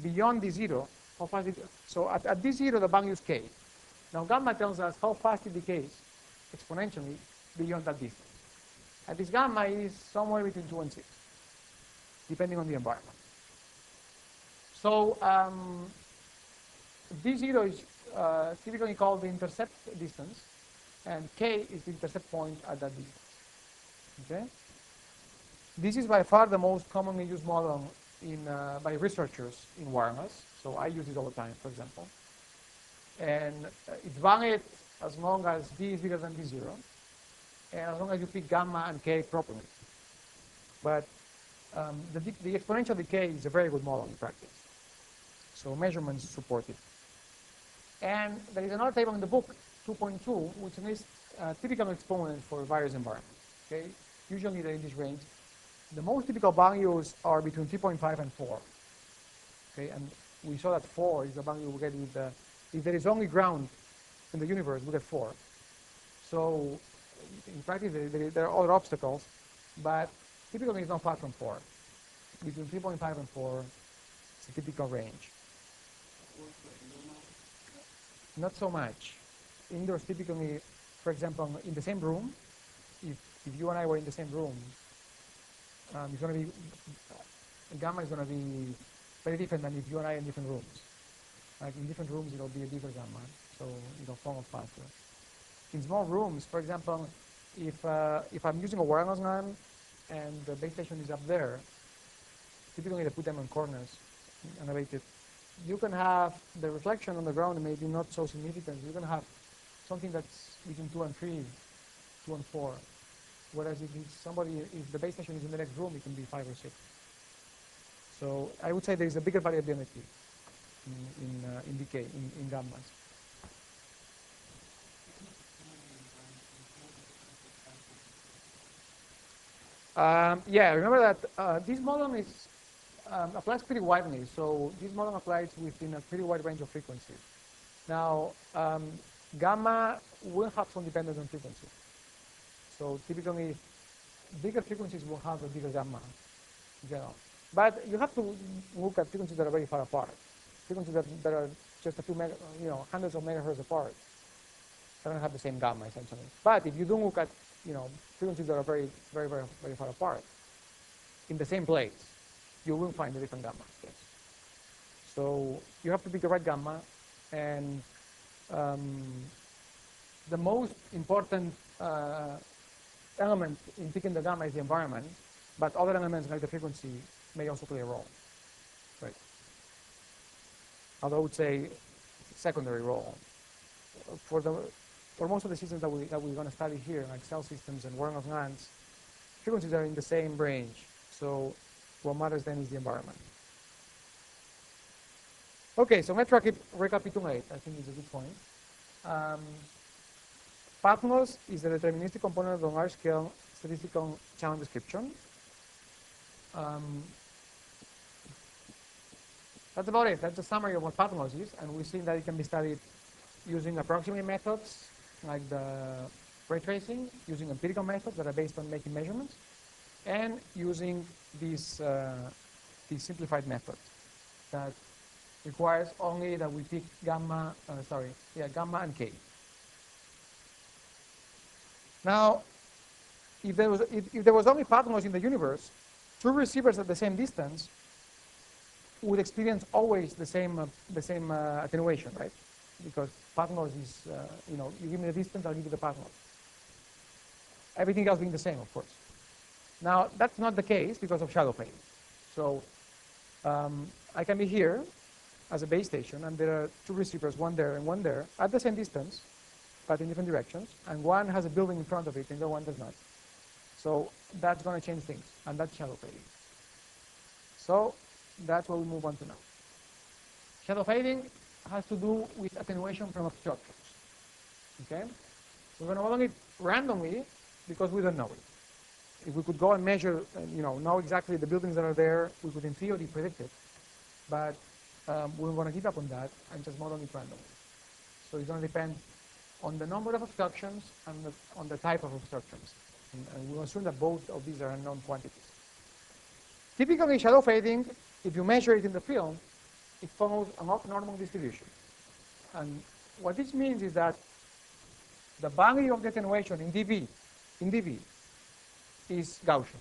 beyond d0. How fast so at d0, the value is k. Now gamma tells us how fast it decays exponentially beyond that distance. And this gamma is somewhere between 2 and 6, depending on the environment. So d0 is typically called the intercept distance, and k is the intercept point at that distance. Okay? This is by far the most commonly used model by researchers in wireless. So I use it all the time, for example. And it's valid as long as d is bigger than d0, and as long as you pick gamma and k properly. But the exponential decay is a very good model in practice. So measurements support it. And there is another table in the book, 2.2, which lists typical exponents for various environments. Okay? Usually they're in this range. The most typical values are between 3.5 and 4. Okay? And we saw that 4 is the value we get with the, if there is only ground in the universe, we get 4. So in practice, there are other obstacles, but typically it's not far from 4. Between 3.5 and 4 is a typical range. Not so much. Indoors typically, for example, in the same room, if you and I were in the same room, it's going to be, gamma is going to be very different than if you and I are in different rooms. Like in different rooms, it'll be a bigger gamma, so it'll fall faster. In small rooms, for example, if I'm using a wireless LAN and the base station is up there, typically they put them on corners, elevated. You can have the reflection on the ground maybe not so significant. You can have something that's between 2 and 3, 2 and 4. Whereas if the base station is in the next room, it can be 5 or 6. So I would say there is a bigger variability in decay, in gammas. Yeah, remember that this model applies pretty widely. So this model applies within a pretty wide range of frequencies. Now, gamma will have some dependence on frequency. So typically, bigger frequencies will have a bigger gamma in general. But you have to look at frequencies that are very far apart. Frequencies that are just a few, hundreds of megahertz apart. They don't have the same gamma, essentially. But if you do look at, frequencies that are very, very, very, very far apart, in the same place, you will find a different gamma. Yes. So you have to pick the right gamma, and the most important element in picking the gamma is the environment, but other elements like the frequency may also play a role. Right. Although I would say secondary role. For most of the systems that we're going to study here, like cell systems and wireless LANs, frequencies are in the same range. So what matters then is the environment. Okay, so let's recapitulate. I think it's a good point. Path loss is the deterministic component of the large-scale statistical channel description. That's about it. That's a summary of what path loss is, and we've seen that it can be studied using approximate methods, like the ray tracing, using empirical methods that are based on making measurements, and using this simplified method that requires only that we pick gamma and k. Now, if there was only path loss in the universe, two receivers at the same distance would experience always the same attenuation, right? Because path loss is, you give me the distance, I'll give you the path loss. Everything else being the same, of course. Now, that's not the case because of shadow play. So I can be here, as a base station, and there are two receivers, one there and one there, at the same distance, but in different directions, and one has a building in front of it and the other one does not. So that's going to change things, and that's shadow fading. So that's what we move on to now. Shadow fading has to do with attenuation from obstructions. Okay? We're going to model it randomly because we don't know it. If we could go and measure, know exactly the buildings that are there, we could in theory predict it. But we're going to give up on that and just model it randomly. So it's going to depend on the number of obstructions and on the type of obstructions. And we'll assume that both of these are unknown quantities. Typically, shadow fading, if you measure it in the film, it follows an off-normal distribution. And what this means is that the value of the attenuation in dB is Gaussian,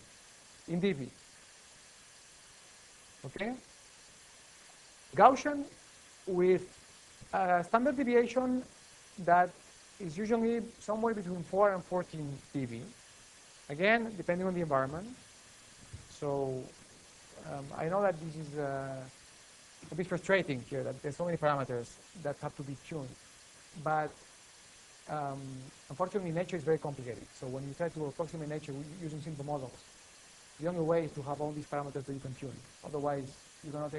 in dB. Okay? Gaussian with a standard deviation that is usually somewhere between 4 and 14 dB. Again, depending on the environment. So I know that this is a bit frustrating here, that there's so many parameters that have to be tuned. But unfortunately, nature is very complicated. So when you try to approximate nature using simple models, the only way is to have all these parameters that you can tune. Otherwise, you cannot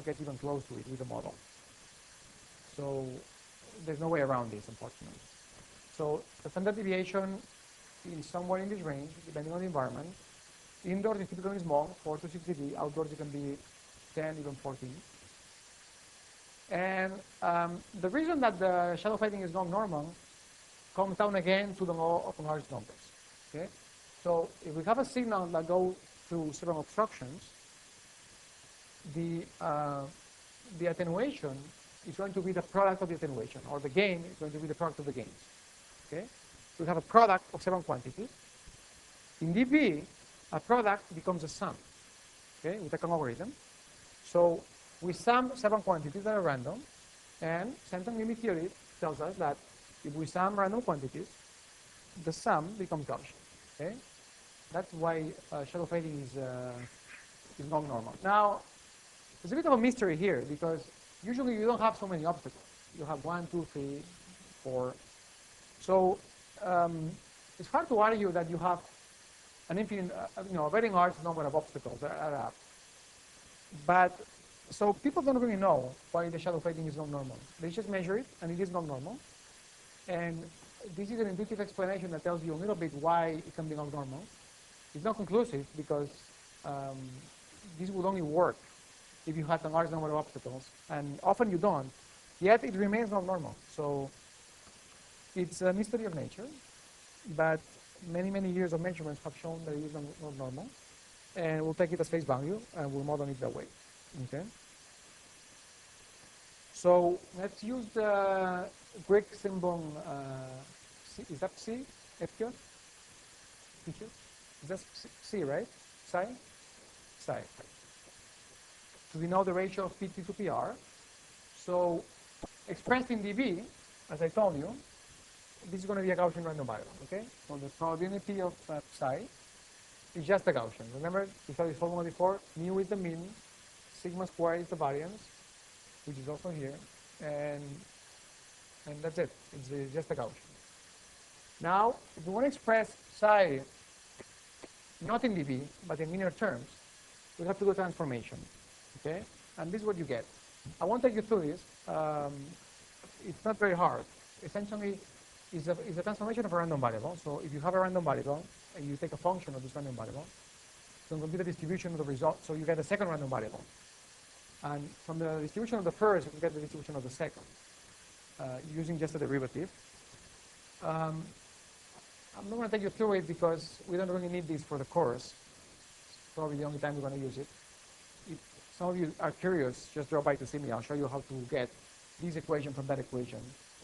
get even close to it with a model. So there's no way around this, unfortunately. So the standard deviation is somewhere in this range, depending on the environment. Indoors, it's typically small, 4 to 6 dB. Outdoors, it can be 10, even 14. And the reason that the shadow fading is not normal comes down again to the law of enlarged numbers. Okay? So if we have a signal that goes through several obstructions, the attenuation is going to be the product of the attenuation, or the gain is going to be the product of the gains. Okay? So we have a product of several quantities. In dB, a product becomes a sum, okay, with a logarithm. So we sum several quantities that are random, and central limit theory tells us that if we sum random quantities, the sum becomes Gaussian. Okay? That's why shadow fading is not normal. Now, there's a bit of a mystery here, because usually you don't have so many obstacles. You have 1, 2, 3, 4. So it's hard to argue that you have an infinite, a very large number of obstacles that add up. But so people don't really know why the shadow fading is not normal. They just measure it, and it is not normal. And this is an intuitive explanation that tells you a little bit why it can be not normal. It's not conclusive, because this would only work if you had a large number of obstacles, and often you don't. Yet it remains not normal. So it's a mystery of nature, but many, many years of measurements have shown that it is not normal. And we'll take it as face value, and we'll model it that way. Okay? So let's use the Greek symbol, is that C? Epicure? Is that C, right? Psi? Psi. So we know the ratio of PT to PR. So expressed in dB, as I told you, this is going to be a Gaussian random variable, okay? So the probability of psi is just a Gaussian. Remember, we saw this formula before. Mu is the mean, sigma squared is the variance, which is also here, and that's it. It's just a Gaussian. Now, if we want to express psi not in dB, but in linear terms, we have to do a transformation, okay? And this is what you get. I won't take you through this. It's not very hard. Essentially, it's a transformation of a random variable. So if you have a random variable, and you take a function of this random variable, you can compute the distribution of the result, so you get a second random variable. And from the distribution of the first, you get the distribution of the second, using just a derivative. I'm not going to take you through it because we don't really need this for the course. It's probably the only time we're going to use it. If some of you are curious, just drop by to see me. I'll show you how to get this equation from that equation.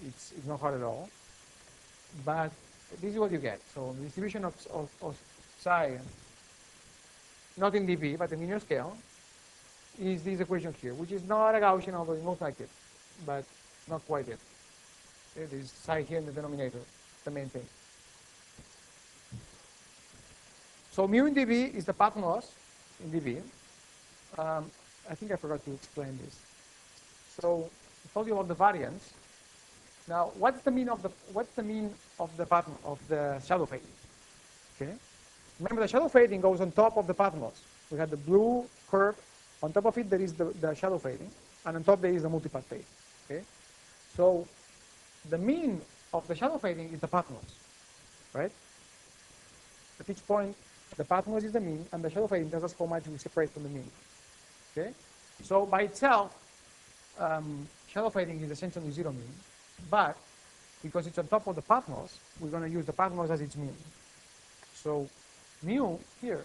It's not hard at all. But this is what you get. So the distribution of psi, not in dB, but in linear scale, is this equation here, which is not a Gaussian, although it looks like it, but not quite it. There's psi here in the denominator, the main thing. So mu in dB is the path loss in dB. I think I forgot to explain this. So I told you about the variance. Now, what's the mean of the pattern of the shadow fading? Okay. Remember, the shadow fading goes on top of the path loss. We had the blue curve. On top of it, there is the shadow fading, and on top there is the multipath fade. Okay. So the mean of the shadow fading is the path loss, right? At each point, the path loss is the mean, and the shadow fading tells us how much we separate from the mean. Okay. So by itself, shadow fading is essentially zero mean, but because it's on top of the path loss, we're going to use the path loss as its mean. So mu here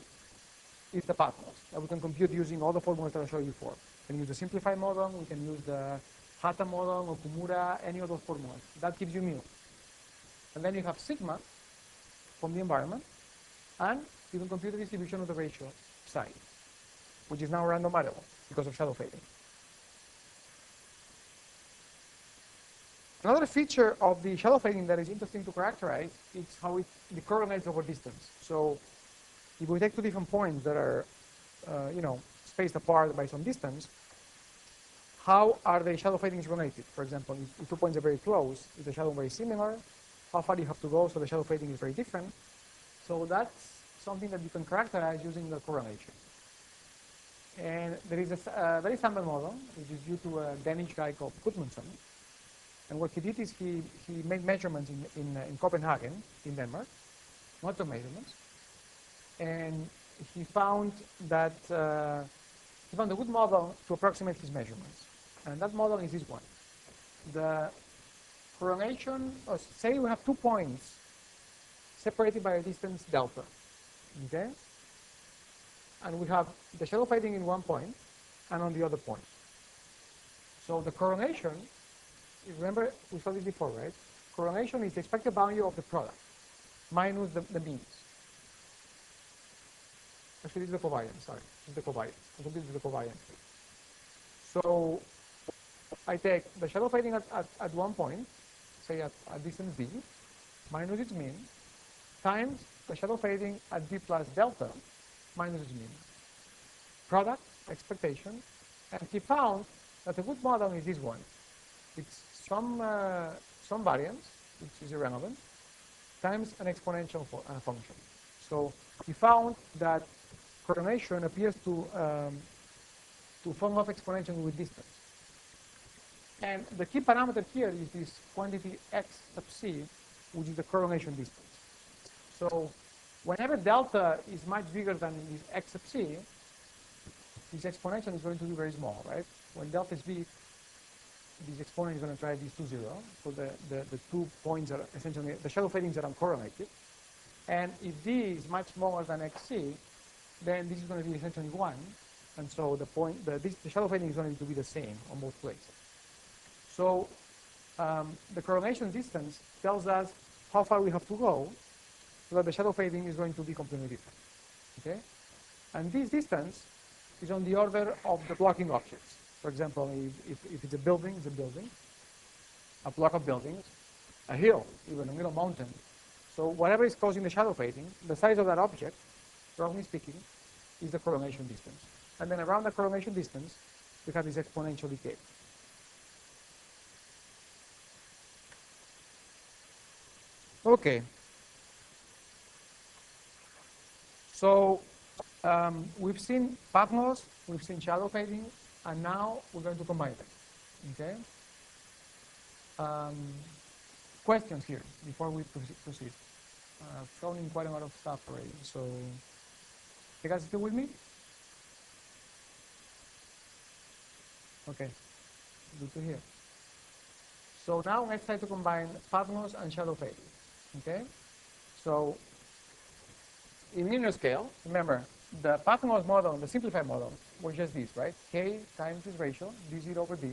is the path loss that we can compute using all the formulas that I showed you before. We can use the simplified model, we can use the Hata model, Okumura, any of those formulas. That gives you mu. And then you have sigma from the environment, and you can compute the distribution of the ratio psi, which is now a random variable because of shadow fading. Another feature of the shadow fading that is interesting to characterize is how it decorrelates over distance. So if we take two different points that are, spaced apart by some distance, how are the shadow fadings related? For example, if two points are very close, is the shadow very similar? How far do you have to go so the shadow fading is very different? So that's something that you can characterize using the correlation. And there is a very standard model, which is due to a Danish guy called Gudmundsson. And what he did is he made measurements in Copenhagen, in Denmark, lots of measurements. And he found that he found a good model to approximate his measurements. And that model is this one. The correlation, say we have 2 points separated by a distance delta, okay? And we have the shadow fading in one point and on the other point. So the correlation, remember we saw this before, right? Correlation is the expected value of the product minus the means. Actually, this is the covariance, sorry. This is the covariance. This is the covariance. So I take the shadow fading at one point, say at distance d, minus its mean, times the shadow fading at d plus delta, minus its mean. Product, expectation, and he found that a good model is this one. It's some variance, which is irrelevant, times an exponential function. So he found that correlation appears to form off exponentially with distance. And the key parameter here is this quantity x sub c, which is the correlation distance. So whenever delta is much bigger than this x sub c, this exponential is going to be very small, right? When delta is big, this exponent is going to try this to 0. So the 2 points are essentially the shadow fadings are uncorrelated. And if d is much smaller than xc, then this is going to be essentially 1. And so the shadow fading is going to be the same on both places. So the correlation distance tells us how far we have to go so that the shadow fading is going to be completely different. Okay? And this distance is on the order of the blocking objects. For example, if it's a building, it's a building, a block of buildings, a hill, even a little mountain. So whatever is causing the shadow fading, the size of that object, roughly speaking, is the correlation distance. And then around the correlation distance, we have this exponential decay. Okay. So we've seen path loss, we've seen shadow fading, and now we're going to combine them. Okay? Questions here before we proceed. I've thrown in quite a lot of stuff already. So, you guys still with me? Okay, good to hear. So now let's try to combine path loss and shadow fading. Okay? So, in linear scale, remember, the path loss model, the simplified model, was just this, right? K times this ratio, d0 over d,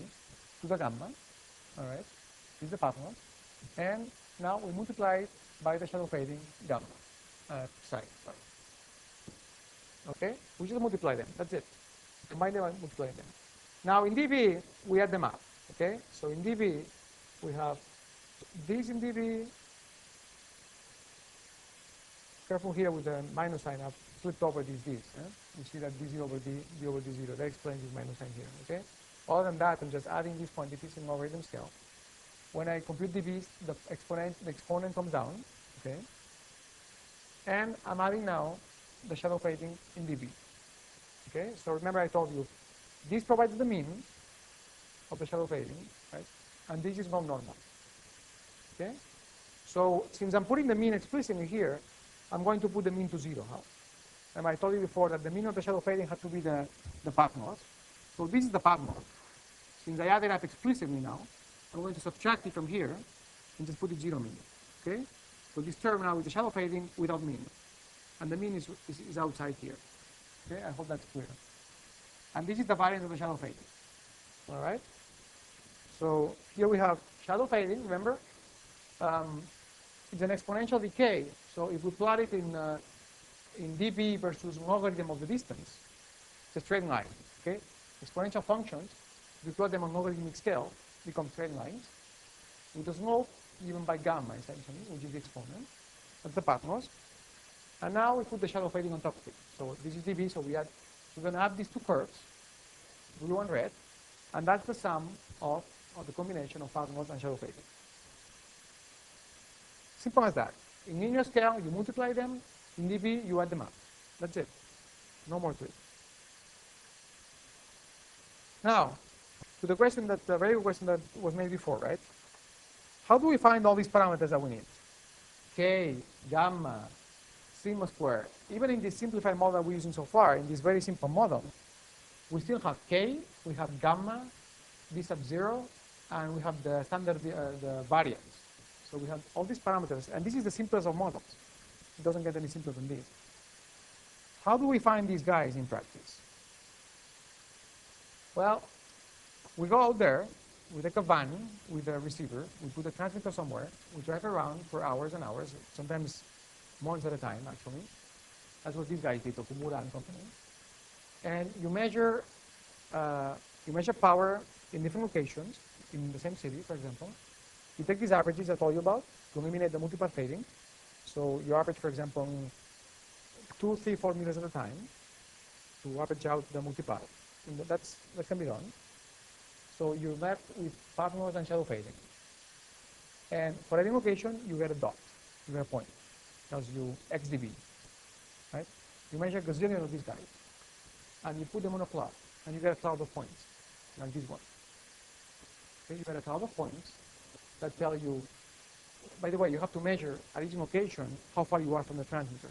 to the gamma. All right? This is the path loss. And now we multiply it by the shadow fading gamma, psi. Sorry. Okay? We just multiply them. That's it. Combine them and multiply them. Now in dV, we add them up. Okay? So in dV, we have this in dV. Careful here with the minus sign. I've flipped over these d's. You see that d0 over d over d0. That explains this minus sign here. Okay? Other than that, I'm just adding these quantities in logarithm scale. When I compute dBs, the exponent comes down, okay? And I'm adding now the shadow fading in dB, okay? So remember I told you, this provides the mean of the shadow fading, right? And this is non-normal, okay? So since I'm putting the mean explicitly here, I'm going to put the mean to 0. And I told you before that the mean of the shadow fading had to be the path north. So this is the path north. Since I added up explicitly now, I'm going to subtract it from here and just put it 0 mean. Okay? So this term now is the shadow fading without mean. And the mean is outside here. Okay? I hope that's clear. And this is the variance of the shadow fading. All right? So here we have shadow fading, remember? It's an exponential decay. So if we plot it in dB versus logarithm of the distance, it's a straight line. Okay? Exponential functions, if you plot them on logarithmic scale, become straight lines with a slope given by gamma, essentially, which is the exponent. That's the pathos. And now we put the shadow fading on top of it. So this is dB, so we're going to add these two curves, blue and red, and that's the sum of the combination of pathos and shadow fading. Simple as that. In linear scale, you multiply them. In dB, you add them up. That's it. No more to it. Now, to the question that the very good question that was made before, right? How do we find all these parameters that we need? K, gamma, sigma squared. Even in this simplified model that we're using so far, in this very simple model, we still have K, we have gamma, B sub 0, and we have the standard the variance. So we have all these parameters, and this is the simplest of models. It doesn't get any simpler than this. How do we find these guys in practice? Well, we go out there, we take a van with a receiver, we put a transmitter somewhere, we drive around for hours and hours, sometimes months at a time, actually. That's what these guys did, Okumura and company. And you measure power in different locations, in the same city, for example. You take these averages I told you about to eliminate the multiple fading. So you average, for example, 2, 3, 4 meters at a time to average out the multiple. And that can be done. So you're left with path north and shadow fading. And for any location, you get a dot, you get a point. Tells you x dB, right? You measure a gazillion of these guys, and you put them on a plot, and you get a cloud of points, like this one. Okay, you get a cloud of points that tell you, by the way, you have to measure at each location how far you are from the transmitter.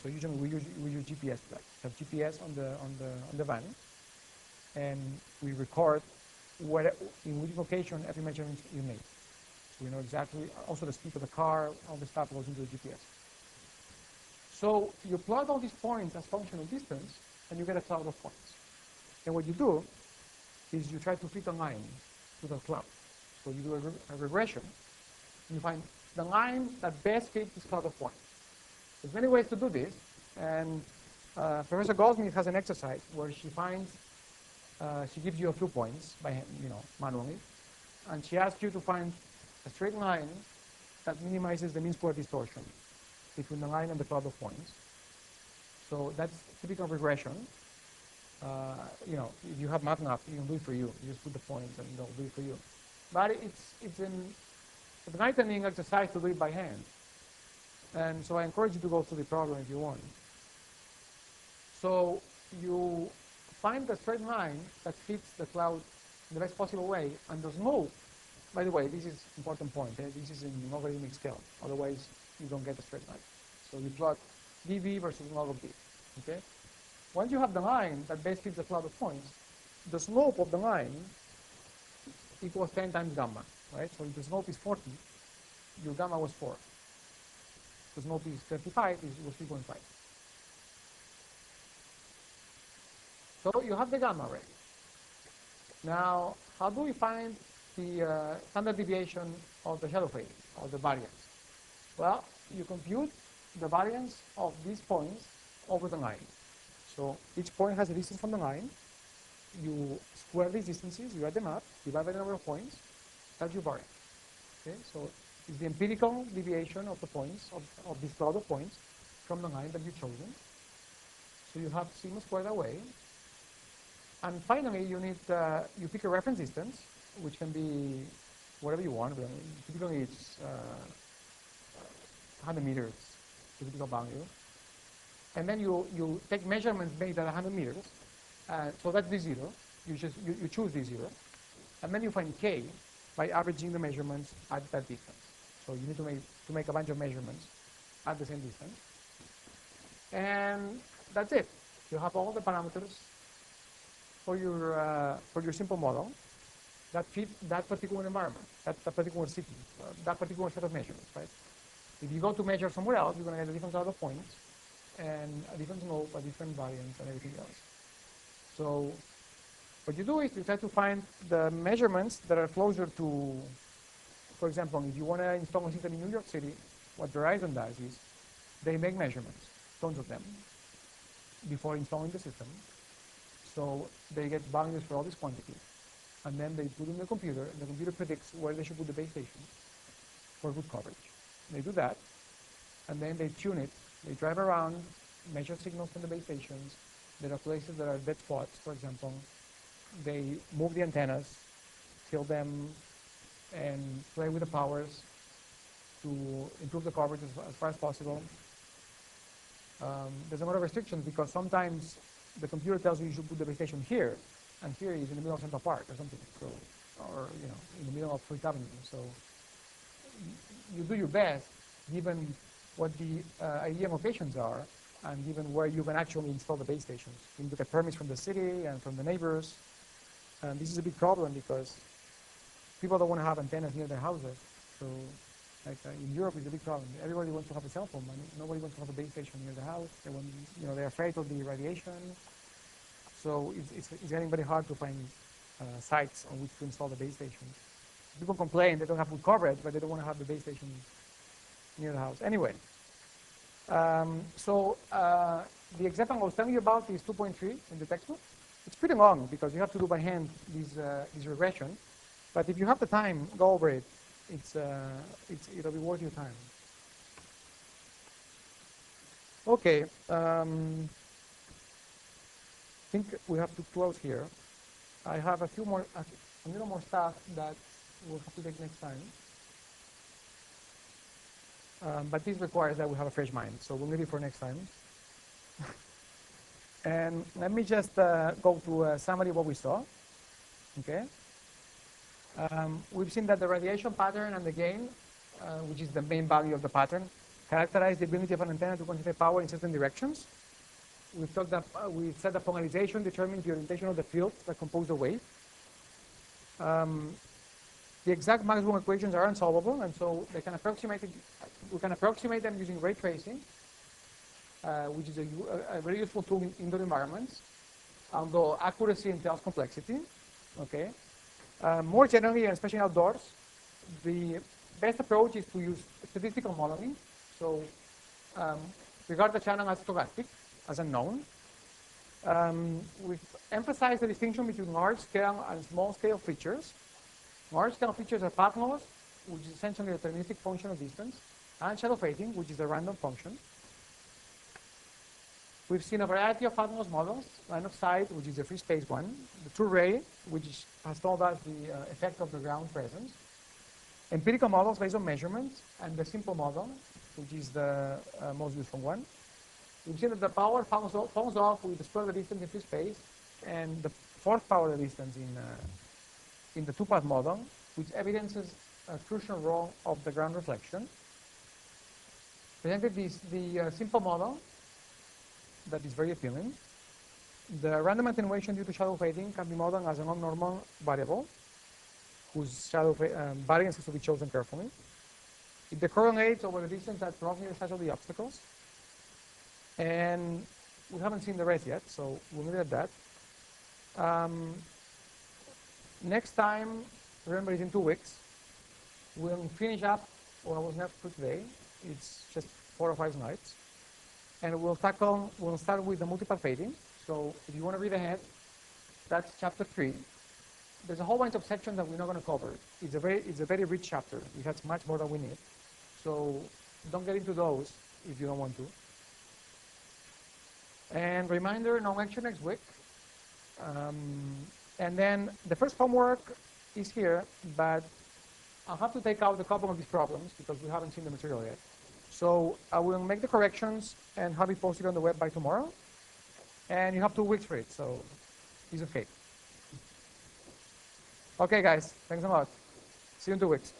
So usually we use GPS for that. We have GPS on the van, and we record in which location every measurement you make. So we know exactly, also the speed of the car, all the stuff goes into the GPS. So you plot all these points as function of distance, and you get a cloud of points. And what you do is you try to fit a line to the cloud. So you do a regression, and you find the line that best fits this cloud of points. There's many ways to do this, and Professor Goldsmith has an exercise where she finds, she gives you a few points by hand, manually, and she asks you to find a straight line that minimizes the mean square distortion between the line and the cloud of points. So that's typical regression. If you have MATLAB, you can do it for you. You just put the points and they'll do it for you. But it's an enlightening exercise to do it by hand. And so I encourage you to go through the problem if you want. So you find the straight line that fits the cloud in the best possible way, and the slope, by the way, this is an important point. This is in logarithmic scale. Otherwise, you don't get a straight line. So you plot dV versus log of d. Okay? Once you have the line that best fits the cloud of points, the slope of the line equals 10 times gamma, right? So if the slope is 40, your gamma was 4. The slope is 35, it was 3.5. So you have the gamma already. Now, how do we find the standard deviation of the shadow fading, or the variance? Well, you compute the variance of these points over the line. So each point has a distance from the line. You square these distances, you add them up, divide by the number of points, that's your variance. Okay, so it's the empirical deviation of the points, of this cloud of points, from the line that you've chosen. So you have sigma squared away. And finally, you need you pick a reference distance, which can be whatever you want. Really. Typically, it's 100 meters, typical value. And then you take measurements made at 100 meters. So that's D0. You choose D0. And then you find K by averaging the measurements at that distance. So you need to make a bunch of measurements at the same distance. And that's it. You have all the parameters for your simple model that fit that particular environment, that particular city, that particular set of measurements, right? If you go to measure somewhere else, you're going to get a different set of points and a different slope, a different variance, and everything else. So what you do is you try to find the measurements that are closer to, for example, if you want to install a system in New York City, what Verizon does is they make measurements, tons of them, before installing the system. So they get values for all these quantities. And then they put in the computer, and the computer predicts where they should put the base station for good coverage. They do that, and then they tune it. They drive around, measure signals from the base stations. There are places that are dead spots, for example. They move the antennas, tilt them, and play with the powers to improve the coverage as far as possible. There's a lot of restrictions because sometimes the computer tells you should put the base station here, and here is in the middle of Central Park or something, so, or in the middle of Fifth Avenue. So you do your best, given what the ideal locations are, and given where you can actually install the base stations. You need to get permits from the city and from the neighbors. And this is a big problem because people don't want to have antennas near their houses. So, like in Europe, it's a big problem. Everybody wants to have a cell phone, but nobody wants to have a base station near the house. They want, they're afraid of the radiation. So it's getting very hard to find sites on which to install the base stations. People complain they don't have good coverage, but they don't want to have the base station near the house. Anyway, the example I was telling you about is 2.3 in the textbook. It's pretty long because you have to do by hand this regression. But if you have the time, go over it. It'll be worth your time. Okay. I think we have to close here. I have a little more stuff that we'll have to take next time. But this requires that we have a fresh mind, so we'll leave it for next time. And let me just go through a summary of what we saw. Okay. We've seen that the radiation pattern and the gain, which is the main value of the pattern, characterize the ability of an antenna to concentrate power in certain directions. We've talked that we said that polarization determines the orientation of the fields that compose the wave. The exact Maxwell equations are unsolvable, and so we can approximate them using ray tracing, which is a very useful tool in indoor environments, although accuracy entails complexity. Okay. More generally, and especially outdoors, the best approach is to use statistical modeling. So regard the channel as stochastic, as unknown. We've emphasized the distinction between large-scale and small-scale features. Large-scale features are path loss, which is essentially a deterministic function of distance, and shadow fading, which is a random function. We've seen a variety of path loss models: line of sight, which is a free space one; the true ray, which has told us the effect of the ground presence; empirical models based on measurements; and the simple model, which is the most useful one. We've seen that the power falls off with the square of the distance in free space, and the fourth power of the distance in the two-path model, which evidences a crucial role of the ground reflection. Presented the simple model that is very appealing. The random attenuation due to shadow fading can be modeled as a non-normal variable whose shadow variance has to be chosen carefully. It decorrelates over the distance that's roughly the size of the obstacles. And we haven't seen the rest yet, so we'll leave it at that. Next time, remember it's in 2 weeks, we'll finish up what was left for today. It's just 4 or 5 slides. And we'll start with the multipath fading. So if you want to read ahead, that's chapter 3. There's a whole bunch of sections that we're not going to cover. It's a very rich chapter. It has much more than we need. So don't get into those if you don't want to. And reminder, no lecture next week. And then the first homework is here, but I'll have to take out a couple of these problems because we haven't seen the material yet. So I will make the corrections and have it posted on the web by tomorrow. And you have 2 weeks for it, so it's okay. Okay, guys, thanks a lot. See you in 2 weeks.